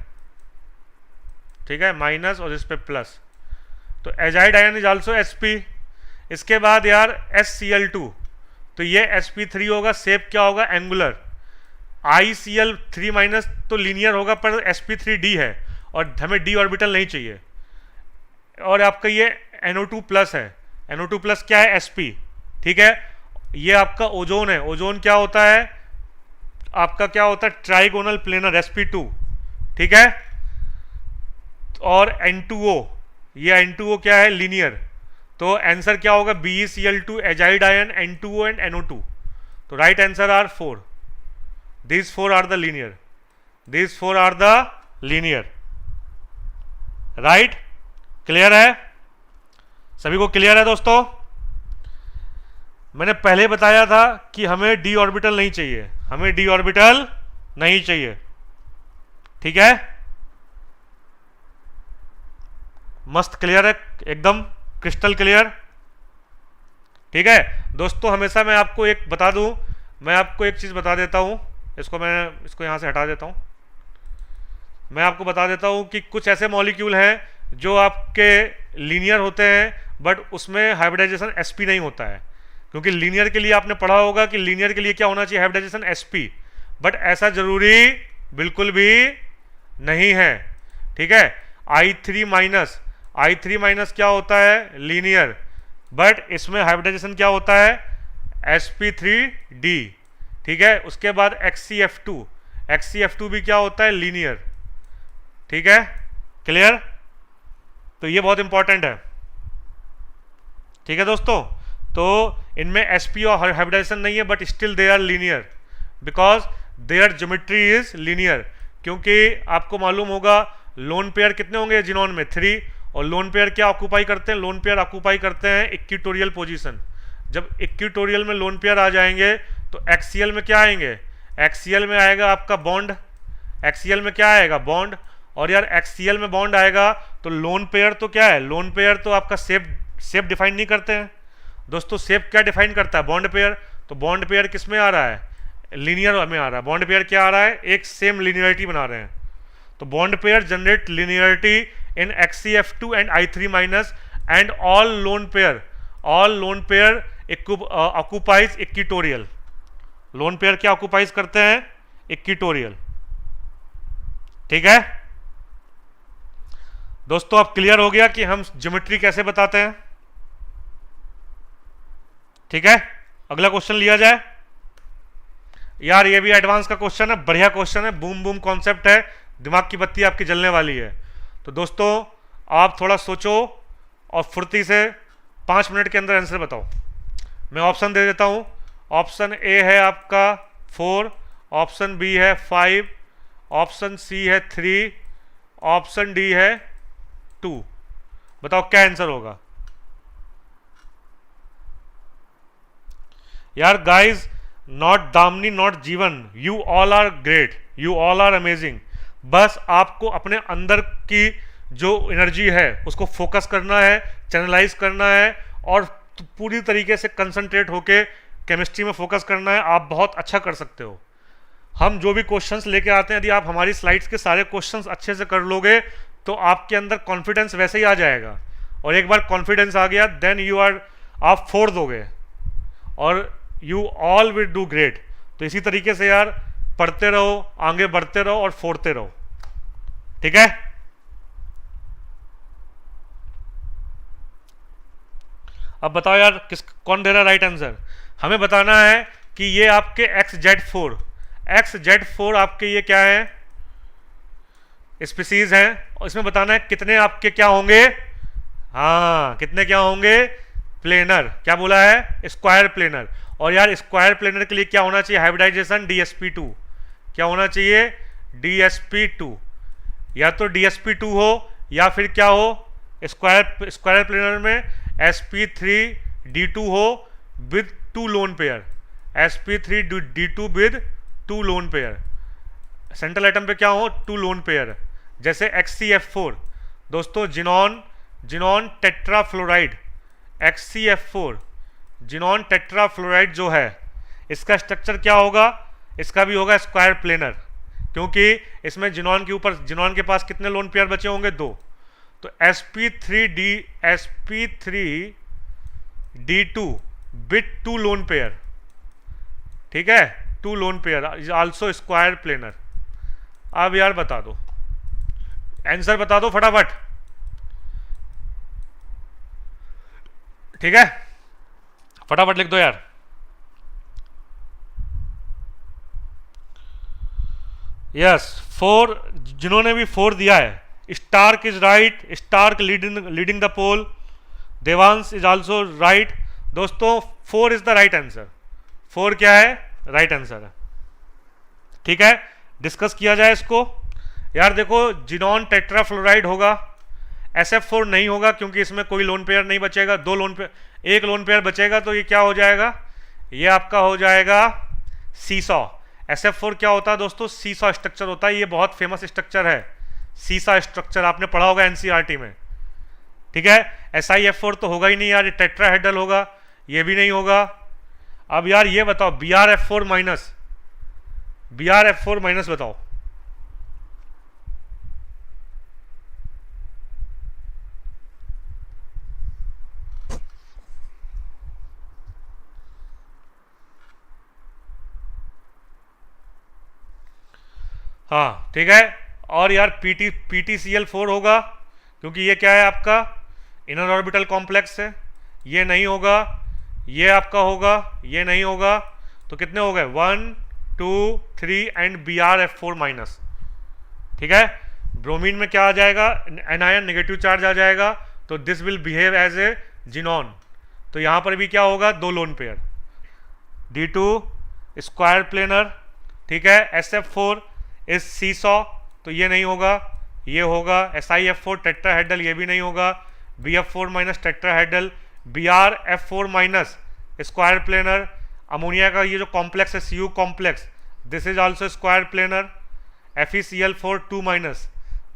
ठीक है, माइनस और इस पे प्लस। तो azide ion is also sp। इसके बाद यार SCl2, तो ये sp3 होगा, शेप क्या होगा? एंगुलर। ICl3- तो लीनियर होगा पर sp3d है और हमें d ऑर्बिटल नहीं चाहिए। और आपका ये NO2 प्लस है। NO2 प्लस क्या है? sp, ठीक है। ये आपका ओजोन है। ओजोन क्या होता है? आपका क्या होता है, ट्राइगोनल प्लेनर sp2, ठीक है। और N2O, ये N2O क्या है, लीनियर। तो आंसर क्या होगा, BeCl2 azide ion, N2O and NO2। तो right answer are 4, these 4 are the linear, these 4 are the linear, right. Clear है, सभी को क्लियर है दोस्तों। मैंने पहले बताया था कि हमें d ऑर्बिटल नहीं चाहिए, हमें d ऑर्बिटल नहीं चाहिए, ठीक है। मस्त क्लियर है, एकदम क्रिस्टल क्लियर, ठीक है दोस्तों। हमेशा मैं आपको एक बता दूं, मैं आपको एक चीज बता देता हूं, इसको यहां से हटा देता हूं। मैं आपको बता देता हूं कि कुछ ऐसे मॉलिक्यूल हैं जो आपके लीनियर होते हैं, बट उसमें हाइब्रिडाइजेशन sp नहीं होता है, क्योंकि लीनियर के लिए आपने पढ़ा होगा कि लीनियर के लिए क्या होना चाहिए, हाइब्रिडाइजेशन sp, बट ऐसा जरूरी बिल्कुल भी नहीं है, ठीक है। I3 माइनस क्या होता है, लीनियर, बट इसमें हाइब्रिडाइजेशन क्या होता है, sp3d, ठीक है। उसके बाद XCF2 भी क्या होता है, लीनियर, ठीक है। क्लियर, तो ये बहुत इंपॉर्टेंट है, ठीक है दोस्तों। तो इनमें sp और हाइब्रिडाइजेशन नहीं है, but still they are linear because their geometry is linear. क्योंकि आपको मालूम होगा लोन पेयर कितने होंगे जिनॉन में, 3, और लोन पेयर क्या ऑक्यूपाई करते हैं, लोन पेयर ऑक्यूपाई करते हैं इक्विटोरियल पोजीशन। जब इक्विटोरियल में लोन पेयर आ जाएंगे तो एक्सियल में क्या आएंगे, एक्सियल में आएगा आपका बॉन्ड, एक्सियल में क्या आएगा, बॉन्ड। और यार एक्सियल में बॉन्ड आएगा तो लोन पेयर तो क्या है, लोन पेयर तो आपका शेप डिफाइन नहीं करते हैं दोस्तों। शेप क्या डिफाइन करता है, बॉन्ड पेयर। तो बॉन्ड पेयर किस में आ रहा है, लीनियर में आ रहा है। बॉन्ड पेयर क्या आ रहा है, एक सेम लीनियरिटी बना रहे हैं। तो bond pair generate linearity in XCF2 and I3 minus, and all lone pair occupies equatorial. Lone pair क्या ऑक्यूपाइज करते हैं, इक्विटोरियल, ठीक है दोस्तों। अब क्लियर हो गया कि हम ज्योमेट्री कैसे बताते हैं, ठीक है। अगला क्वेश्चन लिया जाए। यार ये भी एडवांस का क्वेश्चन है, बढ़िया क्वेश्चन है, बूम बूम कॉन्सेप्ट है, दिमाग की बत्ती आपकी जलने वाली है। तो दोस्तों आप थोड़ा सोचो और फुर्ती से 5 मिनट के अंदर आंसर बताओ। मैं ऑप्शन दे देता हूं। ऑप्शन ए है आपका 4, ऑप्शन बी है 5, ऑप्शन सी है 3, ऑप्शन डी है 2। बताओ क्या आंसर होगा यार। Guys, not Damini, not Jeevan, you all are great, you all are amazing. बस आपको अपने अंदर की जो एनर्जी है उसको फोकस करना है, चैनलाइज करना है, और पूरी तरीके से कंसंट्रेट होके केमिस्ट्री में फोकस करना है। आप बहुत अच्छा कर सकते हो। हम जो भी क्वेश्चंस लेके आते हैं, यदि आप हमारी स्लाइड्स के सारे क्वेश्चंस अच्छे से कर लोगे तो आपके अंदर कॉन्फिडेंस वैसे ही आ जाएगा। और एक बार कॉन्फिडेंस आ गया देन आप फोड़ दोगे और you all will do great. तो इसी तरीके से यार पढ़ते रहो, आगे बढ़ते रहो और फोड़ते रहो, ठीक है। अब बताओ यार कौन दे रहा है राइट आंसर। हमें बताना है कि ये आपके XZ4 आपके ये क्या है, स्पीसीज हैं, और इसमें बताना है कितने आपके क्या होंगे, हाँ कितने क्या होंगे, प्लेनर। क्या बोला है, स्क्वायर प्लेनर। और यार स्क्वायर प्लेनर के लिए क्या होना चाहिए, हाइब्रिडाइजेशन DsP2। क्या होना चाहिए, DsP2। या तो DsP2 हो या फिर क्या हो, स्क्वायर प्लेनर में sp3d2 हो with 2 lone pair, sp3d2 with 2 lone pair. Central atom पे क्या हो, 2 लोन पेयर। जैसे XCF4 दोस्तों, xenon tetrafluoride, XCF4 xenon tetrafluoride जो है, इसका स्ट्रक्चर क्या होगा, इसका भी होगा स्क्वायर प्लेनर, क्योंकि इसमें जिनॉन के पास कितने लोन पेयर बचे होंगे, 2। तो sp3d2 विद 2 लोन पेयर, ठीक है, 2 loan pair is also square planar. अब यार बता दो, आंसर बता दो फटाफट, ठीक है, फटाफट लिख दो यार। यस, फोर, जिन्होंने भी फोर दिया है, Stark is right, Stark leading the poll, Devansh is also right. दोस्तों four is the right answer, four क्या है, राइट आंसर है। ठीक है, डिस्कस किया जाए इसको। यार देखो, जिनॉन टेट्राफ्लोराइड होगा, SF4 नहीं होगा क्योंकि इसमें कोई लोन पेयर नहीं बचेगा, दो लोन पेयर, एक लोन पेयर बचेगा, तो ये क्या हो जाएगा, ये आपका हो जाएगा सीसॉ। SF4 क्या होता है दोस्तों, सीसॉ स्ट्रक्चर होता है, ये बहुत फेमस स्ट्रक्चर है, सीसा स्ट्रक्चर, आपने पढ़ा होगा एनसीईआरटी में। ठीक है, SiF4 तो होगा ही नहीं यार, ये टेट्राहेड्रल होगा, ये भी नहीं होगा। अब यार ये बताओ, BrF4 माइनस, BrF4 माइनस बताओ। हाँ ठीक है, और यार PtCl4 होगा क्योंकि ये क्या है आपका इनर ऑर्बिटल कॉम्प्लेक्स है, ये नहीं होगा, ये आपका होगा, ये नहीं होगा, तो कितने हो गए, 1 2 3 एंड BrF4 माइनस। ठीक है, ब्रोमीन में क्या आ जाएगा, एनायन नेगेटिव चार्ज आ जाएगा, तो this will behave as a xenon, तो यहां पर भी क्या होगा, दो lone pair, D2 square planar. ठीक है, SF4 इस सीसॉ, तो ये नहीं होगा, ये होगा, SiF4 टेट्राहेड्रल, ये भी नहीं होगा, BF4 minus tetrahedral, BrF4 minus square planar. Ammonia का ये जो कॉम्प्लेक्स है Cu complex, this is also square planar. FeCl4 2 minus,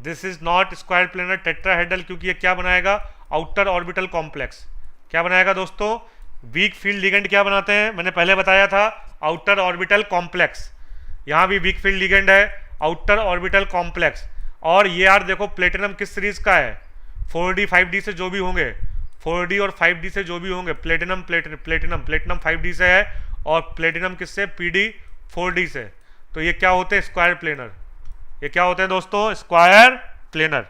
this is not square planar tetrahedral, क्योंकि ये क्या बनाएगा, आउटर ऑर्बिटल कॉम्प्लेक्स। क्या बनाएगा दोस्तों, वीक फील्ड लिगेंड क्या बनाते हैं, मैंने पहले बताया था, आउटर ऑर्बिटल कॉम्प्लेक्स। यहाँ भी वीक फील्ड लिगेंड है, आउटर ऑर्बिटल कॉम्प्लेक्स। और ये यार देखो, प्लेटिनम किस सीरीज का है, 4D 5D से जो भी होंगे, 4D और 5D से जो भी होंगे, प्लेटिनम प्लेटिनम 5D से है, और प्लेटिनम किससे, PD 4D से। तो ये क्या होते हैं, स्क्वायर प्लेनर। ये क्या होते हैं दोस्तों, स्क्वायर प्लेनर।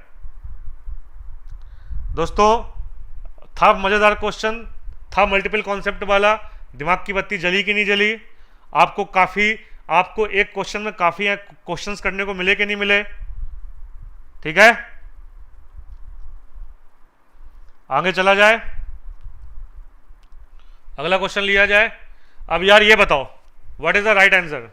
दोस्तों था मजेदार क्वेश्चन, था मल्टीपल कॉन्सेप्ट वाला, दिमाग की बत्ती जली कि नहीं जली, आपको एक क्वेश्चन में काफी क्वेश्चंस करने को मिले कि नहीं मिले। ठीक है, आगे चला जाए, अगला क्वेश्चन लिया जाए। अब यार ये बताओ, what is the right answer,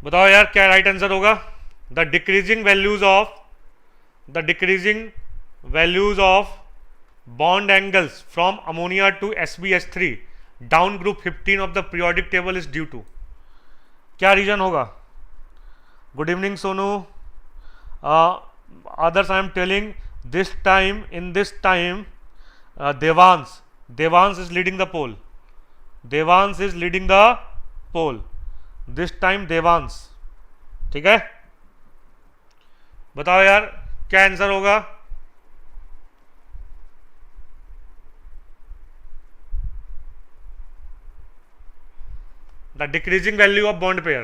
बताओ यार क्या राइट आंसर होगा। The decreasing values of bond angles from ammonia to SbH3 down group 15 of the periodic table is due to, क्या रीजन होगा। Good evening Sonu, others I am telling this time, in this time Devans is leading the poll, this time Devans। ठीक है, बताओ यार क्या answer होगा। The decreasing value of bond pair,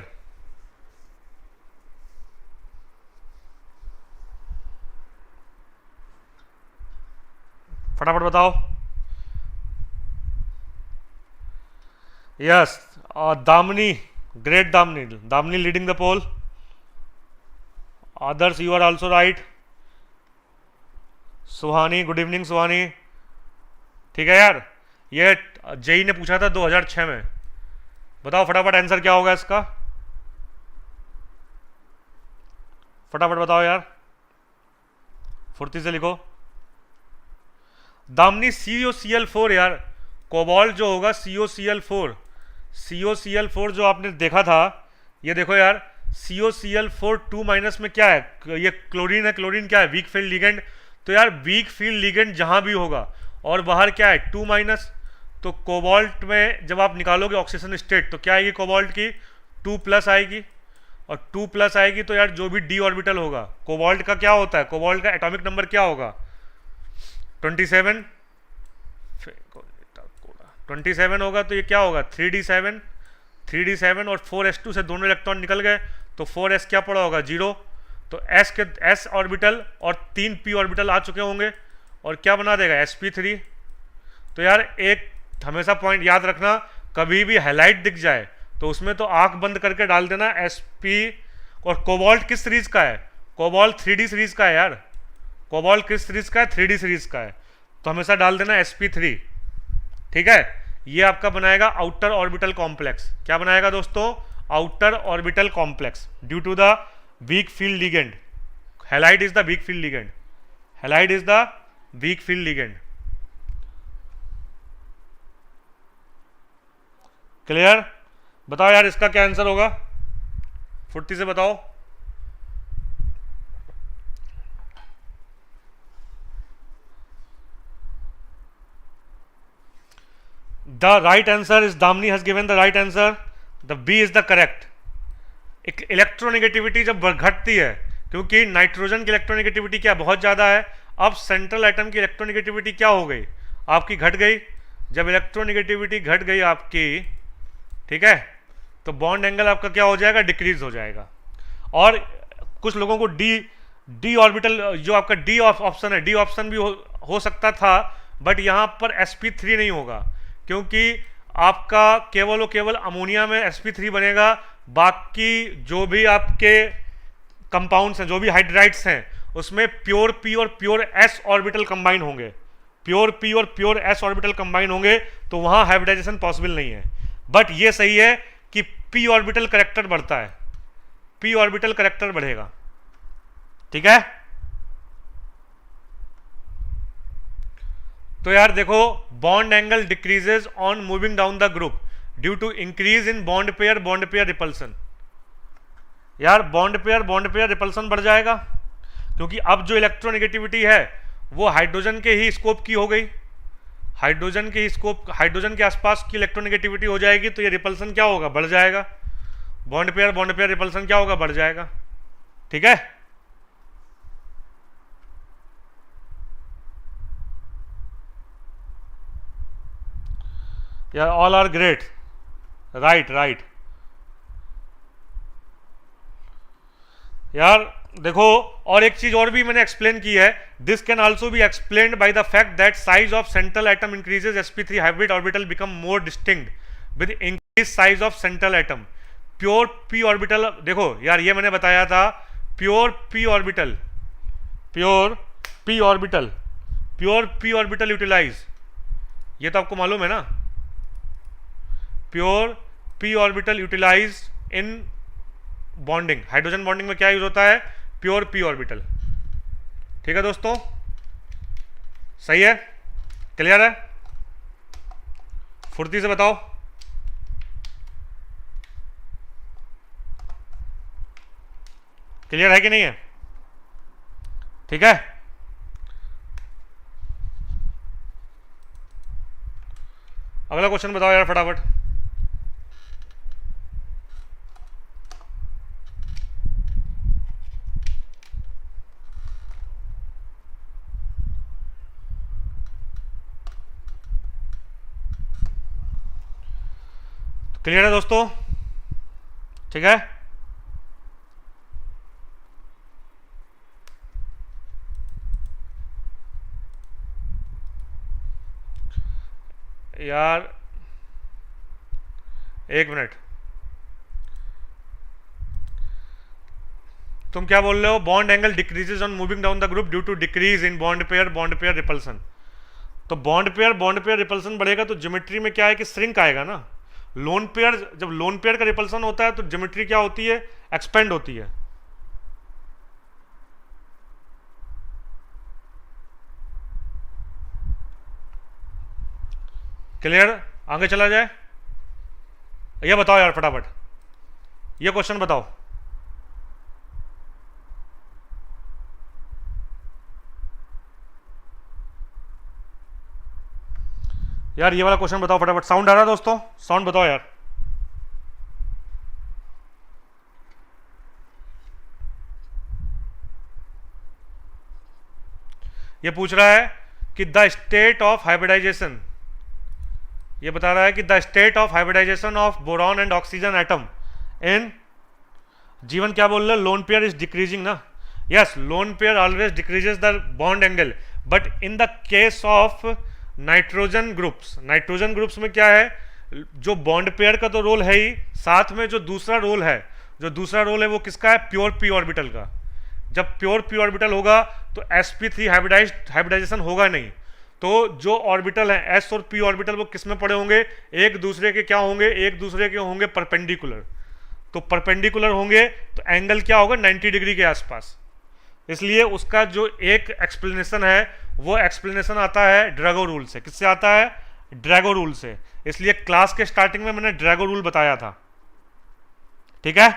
फटाफट बताओ। Yes, Damini, great Damini leading the poll, others you are also right. Suhani, good evening Suhani. ठीक है यार, ये जेई ने पूछा था 2006 में, बताओ फटाफट आंसर क्या होगा इसका, फटाफट बताओ यार, फुर्ती से लिखो। दामनी COCl4 यार, कोबाल्ट जो होगा COCl4 जो आपने देखा था, ये देखो यार COCl4 2 माइनस में क्या है, ये क्लोरीन है, क्लोरीन क्या है, वीक फील्ड लिगेंड। तो यार वीक फील्ड लिगेंड जहां भी होगा और बाहर क्या है 2 माइनस, तो कोबाल्ट में जब आप निकालोगे ऑक्सीजन स्टेट तो क्या आएगी, कोबाल्ट की 2 प्लस आएगी, और 2 प्लस आएगी तो यार जो भी d ऑर्बिटल होगा, कोबाल्ट का क्या होता है, कोबाल्ट का एटॉमिक नंबर क्या होगा 27 होगा, तो ये क्या होगा 3d7 और 4s2 से दोनों इलेक्ट्रॉन निकल गए, तो 4s क्या पड़ा होगा 0, तो s ऑर्बिटल और 3 p ऑर्बिटल आ चुके होंगे, और क्या बना देगा sp3। तो यार एक हमेशा पॉइंट याद रखना, कभी भी हैलाइड दिख जाए तो उसमें तो आंख बंद करके डाल देना sp। और कोबाल्ट किस सीरीज का है? कोबाल्ट 3D सीरीज का है यार। कोबाल्ट किस सीरीज का है? 3D सीरीज का है, तो हमेशा डाल देना sp3। ठीक है, ये आपका बनाएगा आउटर ऑर्बिटल कॉम्प्लेक्स। क्या बनाएगा दोस्तों? Outer orbital complex due to the weak field ligand. Halide is the weak field ligand, halide is the weak field ligand. Clear? बताओ यार इसका क्या आंसर होगा, फुर्ती से बताओ। The right answer is, Damini has given the right answer, the B is the correct. Electronegativity जब घटती है, क्योंकि नाइट्रोजन की इलेक्ट्रोनेगेटिविटी क्या बहुत ज्यादा है, अब सेंट्रल एटम की इलेक्ट्रोनेगेटिविटी क्या हो गई? आपकी घट गई। जब इलेक्ट्रोनेगेटिविटी घट गई आपकी, ठीक है, तो बॉन्ड एंगल आपका क्या हो जाएगा? डिक्रीज हो जाएगा। और कुछ लोगों को डी ऑर्बिटल, जो आपका डी ऑप्शन है, डी ऑप्शन भी हो सकता था, बट यहां पर sp3 नहीं होगा, क्योंकि आपका केवल और केवल अमोनिया में sp3 बनेगा। बाकी जो भी आपके कंपाउंड्स हैं, जो भी हाइड्राइड्स हैं, उसमें प्योर p और प्योर s ऑर्बिटल कंबाइन होंगे, प्योर p और प्योर s ऑर्बिटल कंबाइन होंगे, तो वहां हाइब्रिडाइजेशन पॉसिबल नहीं है। बट ये सही है कि p ऑर्बिटल करेक्टर बढ़ता है, p ऑर्बिटल करेक्टर बढ़ेगा। ठीक है, तो यार देखो, bond angle decreases on moving down the group due to increase in bond pair repulsion. यार बॉन्ड पेयर रिपल्सन बढ़ जाएगा, क्योंकि अब जो इलेक्ट्रोनेगेटिविटी है वो हाइड्रोजन के ही स्कोप की हो गई, हाइड्रोजन के स्कोप, हाइड्रोजन के आसपास की इलेक्ट्रोनेगेटिविटी हो जाएगी, तो ये रिपल्सन क्या होगा? बढ़ जाएगा। बॉन्ड पेयर रिपल्सन क्या होगा? बढ़ जाएगा। ठीक है, यार all are great, right right. यार देखो, और एक चीज और भी मैंने एक्सप्लेन की है, this can also be explained by the fact that size of central atom increases, sp3 hybrid orbital become more distinct with increase size of central atom. Pure p orbital, देखो यार ये मैंने बताया था, प्योर p ऑर्बिटल यूटिलाइज, ये तो आपको मालूम है ना, pure p orbital utilize in bonding. Hydrogen bonding में क्या यूज होता है? Pure p orbital. ठीक है दोस्तों, सही है, क्लियर है? फुर्ती से बताओ। क्लियर है कि नहीं है? ठीक है, अगला क्वेश्चन बताओ यार फटाफट। क्लियर है दोस्तों? ठीक है, यार एक मिनट, तुम क्या बोल रहे हो? Bond angle decreases on moving down the group due to decrease in bond pair repulsion. तो बॉन्ड पेयर रिपल्सन बढ़ेगा तो ज्योमेट्री में क्या है कि श्रिंक आएगा ना। लोन पेयर, जब लोन पेयर का रिपल्सन होता है तो ज्योमेट्री क्या होती है? एक्सपेंड होती है। क्लियर? आगे चला जाए, ये बताओ यार फटाफट, ये क्वेश्चन बताओ। यार ये वाला क्वेश्चन बताओ फटाफट। साउंड आ रहा है दोस्तों? साउंड बताओ यार। ये पूछ रहा है कि द स्टेट ऑफ हाइब्रिडाइजेशन, ये बता रहा है कि the state of hybridization of boron and oxygen atom in Jeevan, क्या बोल रहे हैं? लोन पेयर इज डिक्रीजिंग ना। Yes, lone pair always decreases the bond angle, but in the case of nitrogen groups में क्या है, जो बॉन्ड पेयर का तो रोल है ही, साथ में जो दूसरा रोल है वो किसका है, प्योर पी ऑर्बिटल का। जब प्योर पी ऑर्बिटल होगा तो sp3 हाइब्रिडाइजेशन होगा नहीं। तो जो ऑर्बिटल है s और p ऑर्बिटल वो किस में पड़े होंगे, एक दूसरे के क्या होंगे, एक दूसरे के होंगे परपेंडिकुलर। तो परपेंडिकुलर होंगे तो एंगल क्या होगा, 90 डिग्री के आसपास। इसलिए उसका जो एक एक्सप्लेनेशन है वो एक्सप्लेनेशन आता है ड्रैगो रूल से। किससे आता है, ड्रैगो रूल से। इसलिए क्लास के स्टार्टिंग में मैंने ड्रैगो रूल बताया था, ठीक है।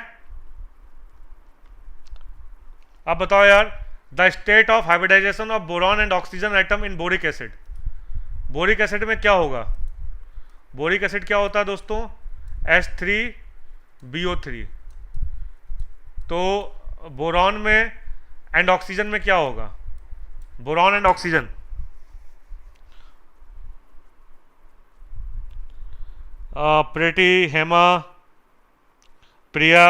अब बताओ यार, the state of hybridization of boron and oxygen atom in boric acid. Boric acid में क्या होगा, बोरिक एसिड क्या होता है दोस्तों, H3BO3। तो बोरॉन में एंड ऑक्सीजन में क्या होगा, boron and oxygen, Preeti, Hema, Priya,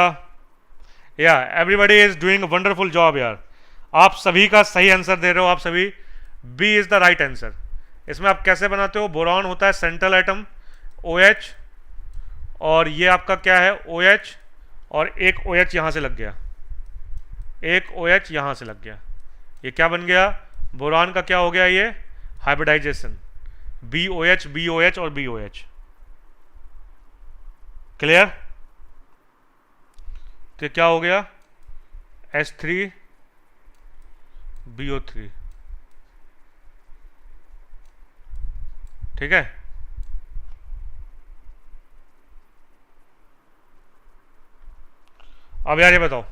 या everybody is doing wonderful job यार। आप सभी का सही आंसर दे रहे हो, आप सभी। B is the right answer. इसमें आप कैसे बनाते हो, बोरॉन होता है सेंट्रल एटम OH, और ये आपका क्या है OH, और एक OH यहां से लग गया, एक OH यहां से लग गया, ये क्या बन गया, बोरॉन का क्या हो गया, ये हाइब्रिडाइजेशन, BOH BOH और BOH। क्लियर। तो क्या हो गया, H3BO3, ठीक है। अब यार ये बताओ,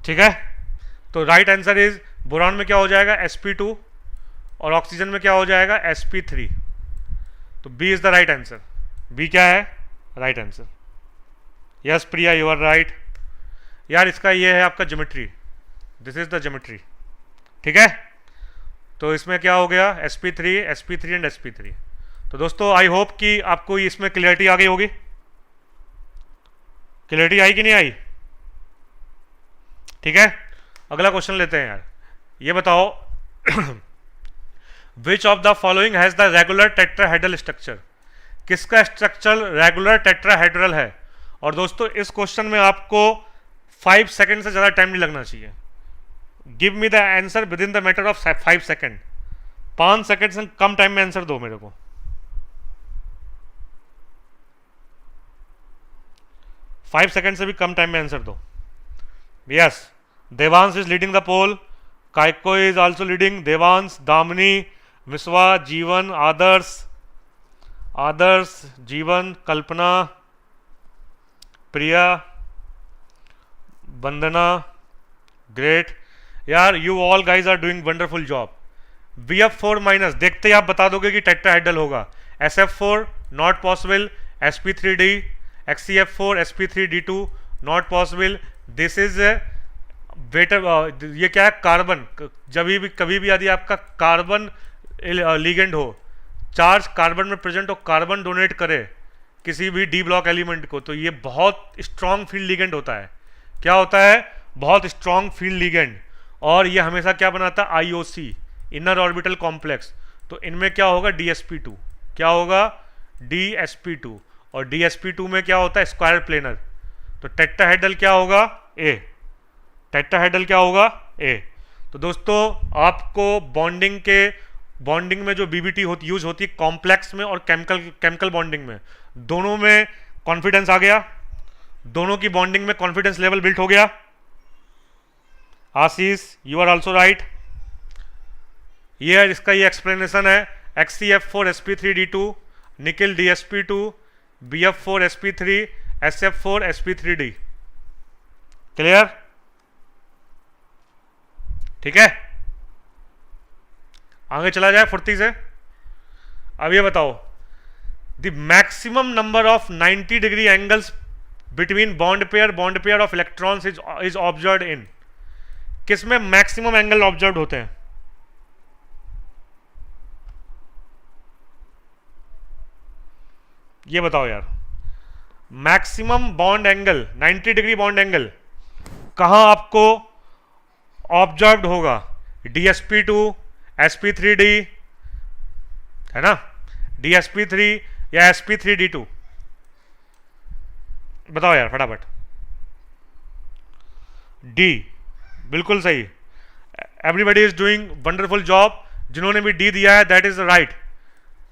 ठीक है। तो राइट आंसर इज, बोरॉन में क्या हो जाएगा sp2 और ऑक्सीजन में क्या हो जाएगा sp3। तो B is the right answer. B क्या है, right answer. Yes Priya, you are right. यार इसका ये है आपका geometry, this is the geometry, ठीक है। तो इसमें क्या हो गया, sp3 एंड sp3। तो दोस्तों आई होप कि आपको इसमें क्लियरिटी आ गई होगी। क्लियरिटी आई कि नहीं आई, ठीक है। अगला क्वेश्चन लेते हैं यार। ये बताओ, which of the following has the regular tetrahedral structure. किसका स्ट्रक्चर रेगुलर टेट्राहेड्रल है। और दोस्तों इस क्वेश्चन में आपको 5 सेकंड से ज्यादा टाइम नहीं लगना चाहिए। Give me the answer with in the matter of 5 second. 5 second से कम टाइम में आंसर दो मेरे को। 5 सेकंड से भी कम टाइम में आंसर दो। Yes, Devansh is leading the poll, Kaiko is also leading, Devansh, Damini, Vishwa, Jeevan, Adarsh, Jeevan, Kalpana, Priya, Vandana, great यार, you all guys are doing wonderful job. VF4 minus देखते ही आप बता दोगे कि टेट्राहेड्रल होगा। SF4 not possible, sp3d, XCF4 sp3d2 not possible. This is water, ये क्या है, कार्बन। जब भी कभी भी यदि आपका कार्बन लिगेंड हो, चार्ज कार्बन में प्रेजेंट हो, कार्बन डोनेट करे किसी भी डी ब्लॉक एलिमेंट को, तो ये बहुत स्ट्रॉन्ग फील्ड लिगेंड होता है। क्या होता है, बहुत स्ट्रॉन्ग फील्ड लिगेंड। और ये हमेशा क्या बनाता है, IOC, इनर ऑर्बिटल कॉम्प्लेक्स। तो इनमें क्या होगा, DSP2। क्या होगा, DSP2। और DSP2 में क्या होता है, स्क्वायर प्लेनर। तो टेट्राहेड्रल क्या होगा, A। टेट्राहेड्रल क्या होगा, A। तो दोस्तों आपको बॉन्डिंग में जो BBT यूज होती है कॉम्प्लेक्स में और केमिकल बॉन्डिंग में, दोनों में कॉन्फिडेंस आ गया, दोनों की बॉन्डिंग में कॉन्फिडेंस लेवल बिल्ट हो गया। आशीष, यू आर ऑल्सो राइट। ये इसका ये एक्सप्लेनेशन है। XCF4 sp3d2, nickel DSP2, BF4 sp3, SF4 sp3d। Clear, ठीक है। आगे चला जाए फुर्ती से। अब ये बताओ, the maximum number of 90 degree angles between bond pair of electrons is observed in. किसमें मैक्सिमम एंगल ऑब्जर्व होते हैं, ये बताओ यार, maximum bond angle 90 degree bond angle कहां आपको ऑब्जर्व्ड होगा? DsP2, sp3d, है ना, DsP3 या sp3d2? बताओ यार फटाफट। डी, बिल्कुल सही। Everybody is doing wonderful job. जिन्होंने भी डी दिया है दैट इज राइट,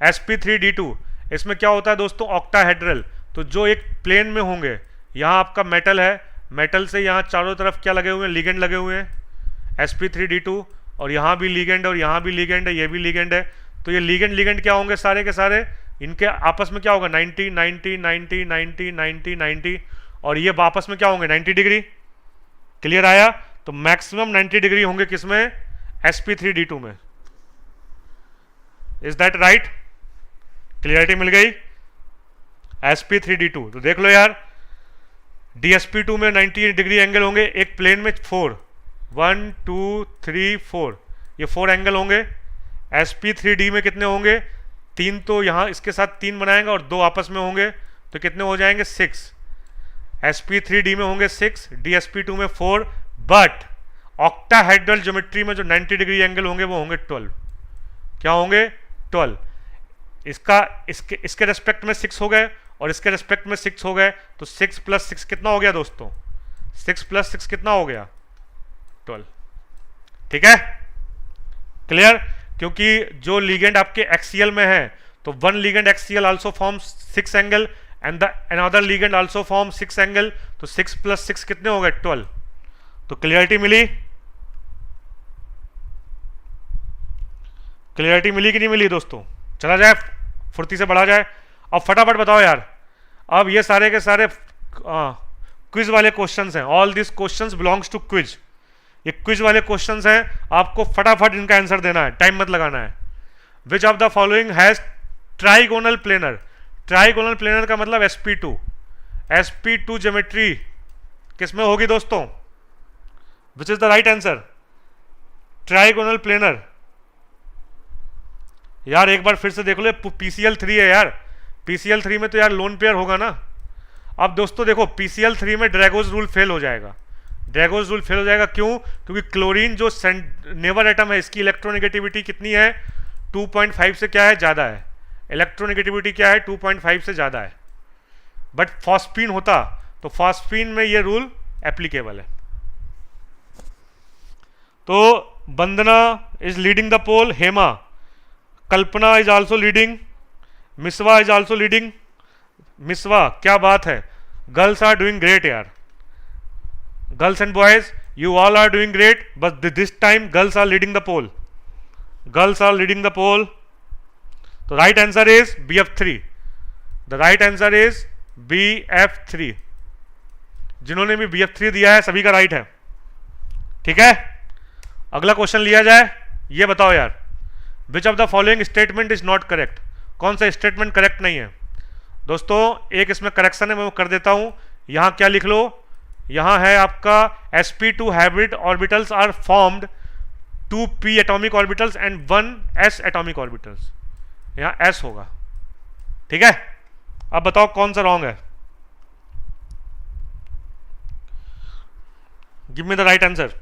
sp3d2। इसमें क्या होता है दोस्तों, ऑक्टाहेड्रल। तो जो एक प्लेन में होंगे, यहाँ आपका मेटल है, मेटल से यहाँ चारों तरफ क्या लगे हुए हैं, लिगेंड लगे हुए हैं sp3d2, और यहाँ भी लिगेंड और यहाँ भी लिगेंड है, ये भी लिगेंड है। तो ये लिगेंड लिगेंड क्या होंगे सारे के सारे, इनके आपस में क्या होगा 90 90 90 90 90 90, और ये आपस में क्या होंगे 90 डिग्री। क्लियर आया? तो मैक्सिमम 90 डिग्री होंगे किसमें, sp3d2 में। Is that right? क्लियरिटी मिल गई? sp3d2। तो देख लो यार, DsP2 में 90 डिग्री एंगल होंगे, एक प्लेन में 4, 1 2 3 4, ये 4 एंगल होंगे। sp3d में कितने होंगे, 3 तो यहाँ इसके साथ 3 बनाएंगे और 2 आपस में होंगे, तो कितने हो जाएंगे 6। sp3d में होंगे 6, DsP2 में 4, बट ऑक्टाहेड्रल ज्योमेट्री में जो 90 डिग्री एंगल होंगे वो होंगे 12। क्या होंगे? 12। इसके रेस्पेक्ट में 6 हो गए और इसके रेस्पेक्ट में 6 हो गए, तो 6 + 6 कितना हो गया दोस्तों? 6 + 6 कितना हो गया? 12। ठीक है, क्लियर? क्योंकि जो लिगेंड आपके एक्सियल में है, तो one ligand axial also forms 6 angle and the another ligand also form 6 angle, तो 6 + 6 कितने हो गए? 12। तो क्लियरिटी मिली? क्लियरिटी मिली कि नहीं मिली दोस्तों? चला जाए, फुर्ती से बढ़ा जाए। अब फटाफट बताओ यार, अब ये सारे के सारे क्विज वाले क्वेश्चंस हैं। All this questions belongs to quiz. ये क्विज वाले क्वेश्चंस हैं, आपको फटाफट इनका आंसर देना है, टाइम मत लगाना है। Which of the following has trigonal planar? Trigonal planar का मतलब sp2। sp2 ज्योमेट्री किसमें होगी दोस्तों? Which is the right answer? Trigonal planar. यार एक बार फिर से देख लो, PCl3 है यार, PCl3 में तो यार लोन पेयर होगा ना। अब दोस्तों देखो, PCl3 में ड्रैगोज रूल फेल हो जाएगा। ड्रैगोज रूल फेल हो जाएगा क्यों? क्योंकि क्लोरीन जो नेवर एटम है, इसकी इलेक्ट्रोनेगेटिविटी कितनी है? 2.5 से क्या है, ज़्यादा है। इलेक्ट्रोनेगेटिविटी क्या है? 2.5 से ज़्यादा है। बट फॉस्फीन होता तो फॉस्फीन में ये रूल एप्लीकेबल है। तो Vandana is leading the poll, Hema, Kalpana is also leading, Miswa is also leading. Miswa, क्या बात है, गर्ल्स आर डूइंग ग्रेट यार। Girls and boys, you all are doing great, but this time girls are leading the poll. Girls are leading the poll. तो right answer is BF3। The right answer is BF3। जिन्होंने भी BF3 दिया है सभी का right है। ठीक है, अगला क्वेश्चन लिया जाए। ये बताओ यार, which of the following statement is not correct? कौन सा स्टेटमेंट करेक्ट नहीं है? दोस्तों एक इसमें करेक्शन है, मैं वो कर देता हूं। यहां क्या लिख लो, यहां है आपका sp2 hybrid orbitals are formed 2p atomic orbitals and 1s atomic orbitals. यहां s होगा। ठीक है, अब बताओ कौन सा रॉन्ग है? Give me the right answer.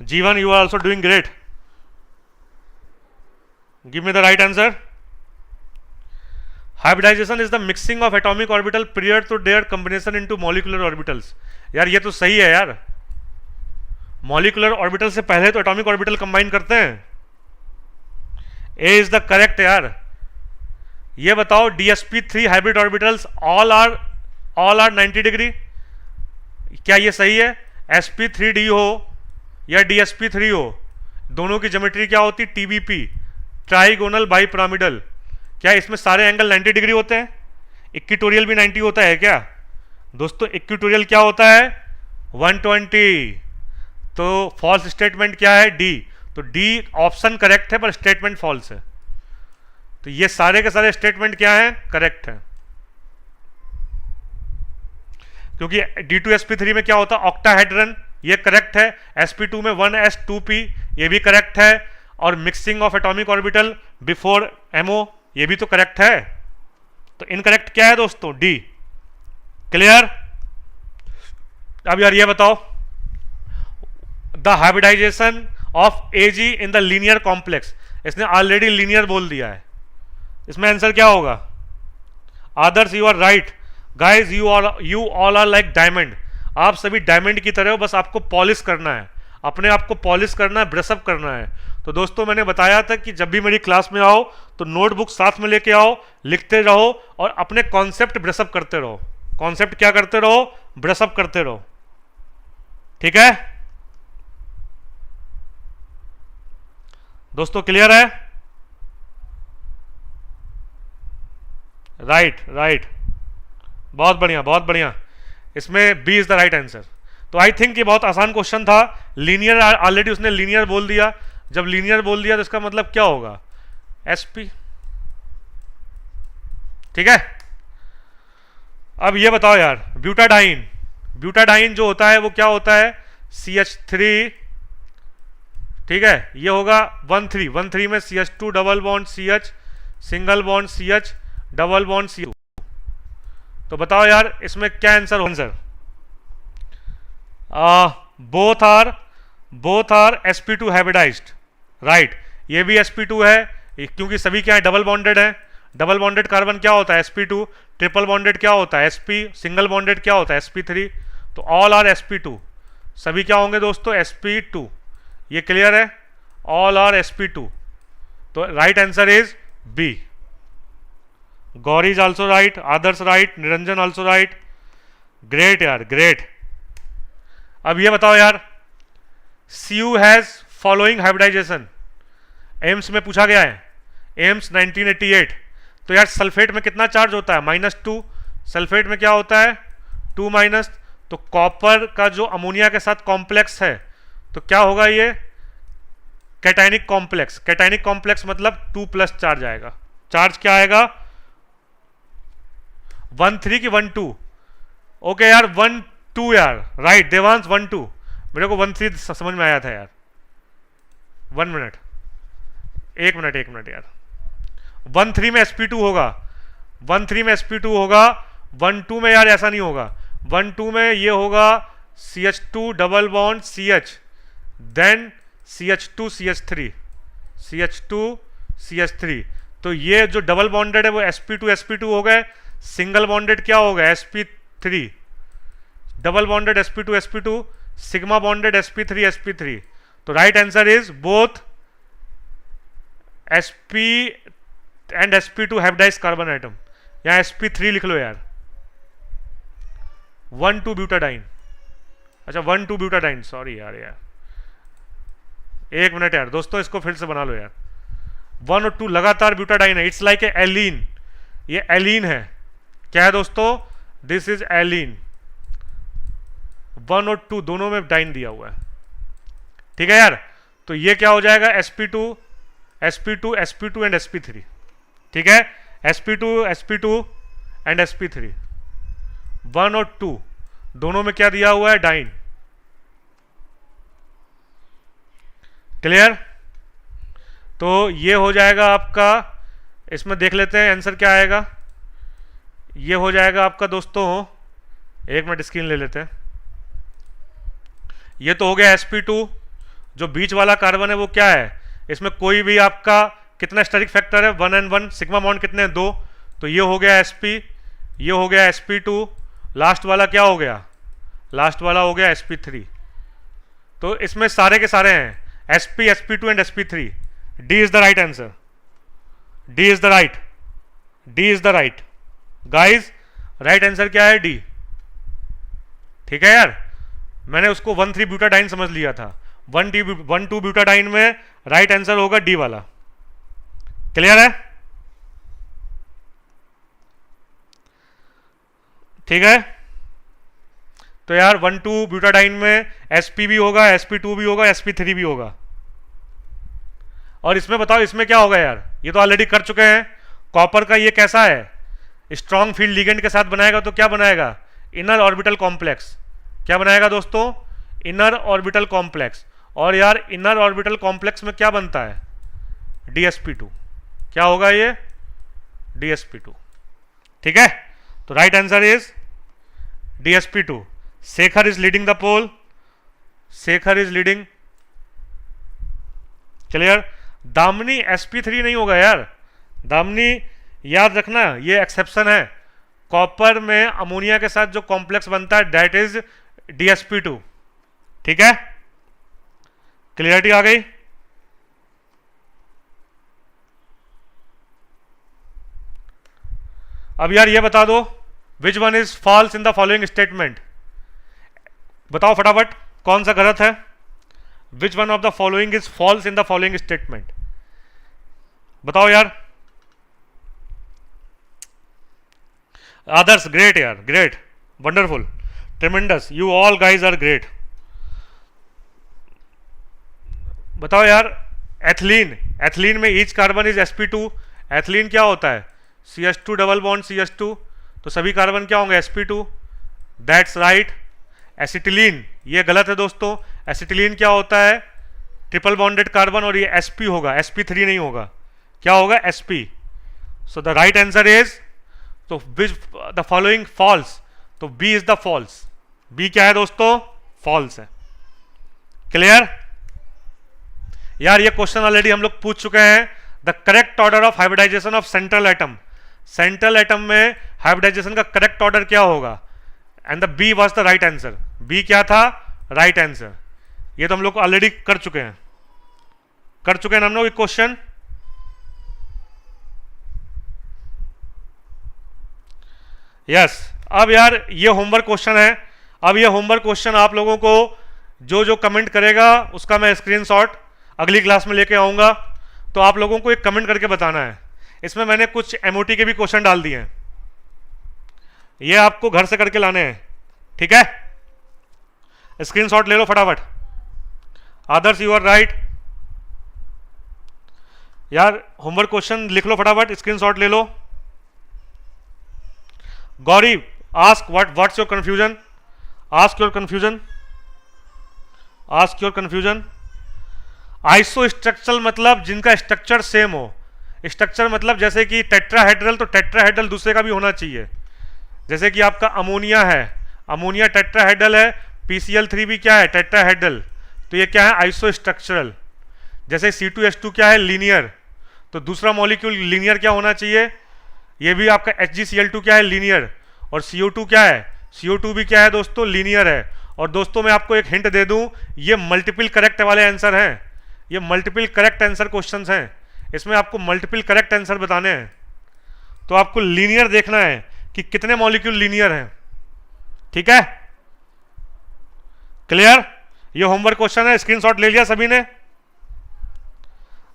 जीवन, you are also doing great. Give me the right answer. Hybridization is the mixing of atomic orbital prior to their combination into molecular orbitals. यार ये तो सही है यार, molecular orbital से पहले तो atomic orbital combine करते हैं। A is the correct यार। ये बताओ DsP3 hybrid orbitals all are 90 degree, क्या ये सही है? sp3d हो या DsP3 हो, दोनों की ज्योमेट्री क्या होती? TBP, trigonal bipyramidal. क्या इसमें सारे एंगल 90 डिग्री होते हैं? इक्विटोरियल भी 90 होता है क्या दोस्तों? इक्विटोरियल क्या होता है? 120। तो फॉल्स स्टेटमेंट क्या है? डी। तो डी ऑप्शन करेक्ट है पर स्टेटमेंट फॉल्स है। तो ये सारे के सारे स्टेटमेंट क्या है? करेक्ट है। क्योंकि D2sp3 में क्या होता है? ऑक्टाहेड्रन, ये करेक्ट है। sp2 में 1s2p, ये भी करेक्ट है। और mixing of atomic orbital before MO, ये भी तो करेक्ट है, तो इनकरेक्ट क्या है दोस्तों? डी। क्लियर? अब यार ये बताओ, the hybridisation of AG in the linear complex, इसने ऑलरेडी लीनियर बोल दिया है, इसमें आंसर क्या होगा? Adarsh you are right, guys you all are like diamond, आप सभी डायमंड की तरह हो, बस आपको पॉलिश करना है, अपने आप को पॉलिश करना है, ब्रशअप करना है। तो दोस्तों मैंने बताया था कि जब भी मेरी क्लास में आओ तो नोटबुक साथ में लेके आओ, लिखते रहो और अपने कॉन्सेप्ट ब्रशअप करते रहो। कॉन्सेप्ट क्या करते रहो? ब्रशअप करते रहो। ठीक है दोस्तों, क्लियर है? राइट राइट, बहुत बढ़िया बहुत बढ़िया, इसमें B is the right answer. तो आई थिंक ये बहुत आसान क्वेश्चन था। लीनियर ऑलरेडी उसने लीनियर बोल दिया, जब लीनियर बोल दिया तो इसका मतलब क्या होगा? एसपी। ठीक है, अब ये बताओ यार, ब्यूटाडाइन, ब्यूटाडाइन जो होता है वो क्या होता है? CH3। ठीक है, ये होगा 1,3, 1,3 में CH2 double bond CH, single bond CH, double bond CO। तो बताओ यार इसमें क्या आंसर होगा? Answer both are sp2 hybridized, right. ये भी sp2 है क्योंकि सभी क्या है? डबल बॉन्डेड है। डबल बॉन्डेड कार्बन क्या होता है? sp2। ट्रिपल बॉन्डेड क्या होता है? sp। सिंगल बॉन्डेड क्या होता है? sp3। तो ऑल आर sp2, सभी क्या होंगे दोस्तों? sp2। ये क्लियर है? All are sp2। तो right answer is B. Gauri is also right, Adarsh right, Niranjan also right. Great यार, ग्रेट। अब ये बताओ यार, CU has following hybridization, AIIMS में पूछा गया है, एम्स 1988। तो यार सल्फेट में कितना चार्ज होता है? -2। सल्फेट में क्या होता है? 2-। तो कॉपर का जो अमोनिया के साथ कॉम्प्लेक्स है तो क्या होगा? ये कैटायनिक कॉम्प्लेक्स। कैटायनिक कॉम्प्लेक्स मतलब 2+ चार्ज आएगा। चार्ज क्या आएगा? 1,3 की 1,2? ओके यार, 1,2 यार, राइट। देवांश 1,2, मेरे को 1,3 समझ में आया था यार। 1 मिनट, 1 मिनट यार। 1,3 में sp2 होगा, 1,3 में sp2 होगा, 1,2 में यार ऐसा नहीं होगा। 1,2 में ये होगा CH2 double bond CH, then CH2 CH3, CH2 CH3। तो ये जो डबल बॉन्डेड है वो sp2 हो गए। सिंगल बॉन्डेड क्या हो गया? sp3। Double bonded sp2 sigma bonded sp3। तो right answer is both sp and sp2 hybridised carbon atom. यहां sp3 लिख लो यार। 1,2 ब्यूटाडाइन, अच्छा 1,2 ब्यूटाडाइन, सॉरी यार। 1 मिनट यार दोस्तों, इसको फिर से बना लो यार। 1 और 2 लगातार ब्यूटाडाइन है, इट्स लाइक ए एलीन। ये एलीन है, क्या है दोस्तों? दिस इज एलीन। 1 और 2 दोनों में डाइन दिया हुआ है। ठीक है यार, तो ये क्या हो जाएगा? sp2 and sp3। ठीक है, sp2 एंड sp3। 1 और 2 दोनों में क्या दिया हुआ है? डाइन। क्लियर? तो ये हो जाएगा आपका, इसमें देख लेते हैं आंसर क्या आएगा। ये हो जाएगा आपका दोस्तों, 1 मिनट स्क्रीन ले लेते हैं। ये तो हो गया sp2। जो बीच वाला कार्बन है वो क्या है? इसमें कोई भी आपका कितना स्टेरिक फैक्टर है? 1 and 1। सिग्मा बॉन्ड कितने हैं? 2। तो ये हो गया sp, ये हो गया sp2। लास्ट वाला क्या हो गया? लास्ट वाला हो गया sp3। तो इसमें सारे के सारे हैं sp, sp2 and sp3। D is the right answer. D is the right, D is the right guys. Right answer क्या है? डी। ठीक है यार, मैंने उसको 1,3 ब्यूटाडाइन समझ लिया था। 1,2 ब्यूटाडाइन में राइट आंसर होगा डी वाला। क्लियर है? ठीक है, तो यार 1,2 ब्यूटाडाइन में sp भी होगा, sp2 भी होगा, sp3 भी होगा। और इसमें बताओ इसमें क्या होगा यार? ये तो ऑलरेडी कर चुके हैं। कॉपर का ये कैसा है? स्ट्रॉन्ग फील्ड लिगेंड के साथ बनाएगा तो क्या बनाएगा? Inner orbital complex. क्या बनाएगा दोस्तों? Inner orbital complex. और यार इनर ऑर्बिटल कॉम्प्लेक्स में क्या बनता है? dsp2। क्या होगा ये? DsP2। ठीक है, तो right answer is DsP2। Shekhar is leading the poll, Shekhar is leading. Clear. Damini sp3 नहीं होगा यार, दामिनी याद रखना ये एक्सेप्शन है, कॉपर में अमोनिया के साथ जो कॉम्प्लेक्स बनता है दैट इज DsP2। ठीक है, क्लियरिटी आ गई। अब यार ये बता दो which one is false in the following statement. बताओ फटाफट कौन सा गलत है। Which one of the following is false in the following statement, बताओ यार। आदर्श ग्रेट यार, great, wonderful, tremendous, you all guys are great. बताओ यार एथिलीन, एथिलीन में each carbon is sp2। Ethylene क्या होता है, CH2 डबल बॉन्ड CH2, तो सभी कार्बन क्या होंगे sp2। That's right. एसिटिलीन ये गलत है दोस्तों, एसिटिलीन क्या होता है ट्रिपल बॉन्डेड कार्बन और ये sp होगा, sp3 नहीं होगा, क्या होगा sp। So the right answer is, तो विच द फॉलोइंग फॉल्स, तो B is the false. B क्या है दोस्तों, फॉल्स है। क्लियर यार, ये क्वेश्चन ऑलरेडी हम लोग पूछ चुके हैं। The correct order of hybridization of central atom, central atom में हाइब्रिडाइजेशन का करेक्ट ऑर्डर क्या होगा, and the B was the right answer. B क्या था, राइट आंसर। ये तो हम लोग ऑलरेडी कर चुके हैं, कर चुके हैं हम लोग क्वेश्चन। यस, अब यार ये होमवर्क क्वेश्चन है। अब ये होमवर्क क्वेश्चन आप लोगों को जो जो कमेंट करेगा उसका मैं स्क्रीनशॉट अगली क्लास में लेके आऊंगा, तो आप लोगों को एक कमेंट करके बताना है। इसमें मैंने कुछ MOT के भी क्वेश्चन डाल दिए हैं, ये आपको घर से करके लाने हैं। ठीक है, स्क्रीनशॉट ले लो फटाफट। आदर्श यू आर राइट यार, होमवर्क क्वेश्चन लिख लो फटाफट, स्क्रीनशॉट ले लो। Gauri ask what's your confusion, ask your confusion, ask your confusion. Iso structural मतलब जिनका स्ट्रक्चर सेम हो, स्ट्रक्चर मतलब जैसे कि टेट्राहेड्रल, तो टेट्राहेड्रल दूसरे का भी होना चाहिए। जैसे कि आपका अमोनिया है, अमोनिया टेट्राहेड्रल है, PCl3 भी क्या है टेट्राहेड्रल, तो ये क्या है आइसो स्ट्रक्चरल। जैसे C2H2 क्या है लीनियर, तो दूसरा मॉलिक्यूल लीनियर क्या होना चाहिए, ये भी आपका HgCl2 क्या है लीनियर, और CO2 क्या है, CO2 भी क्या है दोस्तों लीनियर है। और दोस्तों मैं आपको एक हिंट दे दूं, ये मल्टीपल करेक्ट वाले आंसर हैं, ये मल्टीपल करेक्ट आंसर क्वेश्चंस हैं, इसमें आपको मल्टीपल करेक्ट आंसर बताने हैं। तो आपको लीनियर देखना है कि कितने मॉलिक्यूल लीनियर हैं। ठीक है, क्लियर। ये होमवर्क क्वेश्चन है, स्क्रीनशॉट ले लिया सभी ने,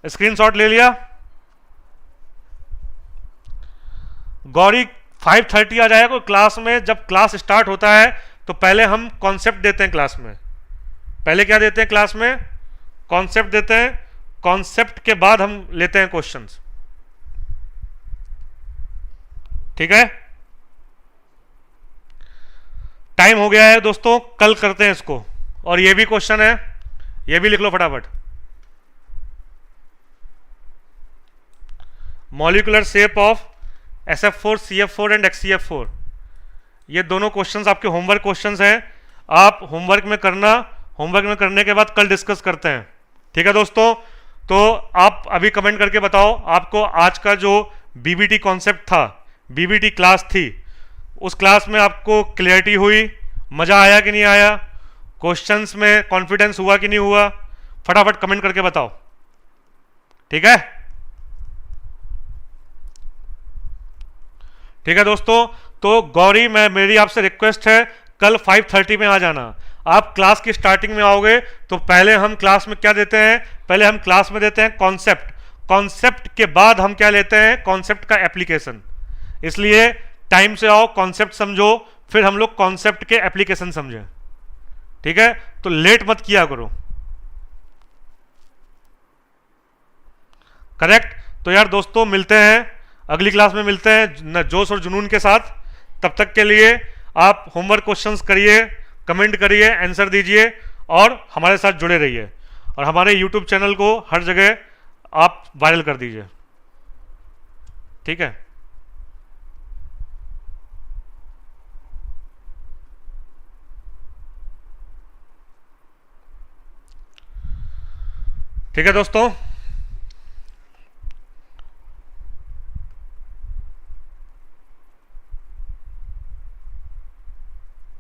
स्क्रीनशॉट ले लिया। गौरी 5:30 आ जाएगा क्लास में। जब क्लास स्टार्ट होता है तो पहले हम कॉन्सेप्ट देते हैं क्लास में, पहले क्या देते हैं क्लास में, कॉन्सेप्ट देते हैं, कॉन्सेप्ट के बाद हम लेते हैं क्वेश्चंस। ठीक है, टाइम हो गया है दोस्तों, कल करते हैं इसको। और ये भी क्वेश्चन है, ये भी लिख लो फटाफट। Molecular shape of SF4, CF4 and HCF4, ये दोनों क्वेश्चंस आपके होमवर्क क्वेश्चंस हैं। आप होमवर्क में करना, होमवर्क में करने के बाद कल डिस्कस करते हैं। ठीक है दोस्तों, तो आप अभी कमेंट करके बताओ आपको आज का जो BBT कॉन्सेप्ट था, BBT क्लास थी, उस क्लास में आपको क्लियरिटी हुई, मज़ा आया कि नहीं आया, क्वेश्चंस में कॉन्फिडेंस हुआ कि नहीं हुआ, फटाफट कमेंट करके बताओ। ठीक है, ठीक है दोस्तों। तो गौरी मेरी आपसे रिक्वेस्ट है, कल 5:30 में आ जाना। आप क्लास की स्टार्टिंग में आओगे तो पहले हम क्लास में क्या देते हैं, पहले हम क्लास में देते हैं कॉन्सेप्ट, कॉन्सेप्ट के बाद हम क्या लेते हैं, कॉन्सेप्ट का एप्लीकेशन। इसलिए टाइम से आओ, कॉन्सेप्ट समझो, फिर हम लोग कॉन्सेप्ट के एप्लीकेशन समझें। ठीक है, तो लेट मत किया करो। करेक्ट। तो यार दोस्तों मिलते हैं अगली क्लास में, मिलते हैं जोश और जुनून के साथ। तब तक के लिए आप होमवर्क क्वेश्चंस करिए, कमेंट करिए, आंसर दीजिए और हमारे साथ जुड़े रहिए। और हमारे YouTube चैनल को हर जगह आप वायरल कर दीजिए। ठीक है। ठीक है दोस्तों।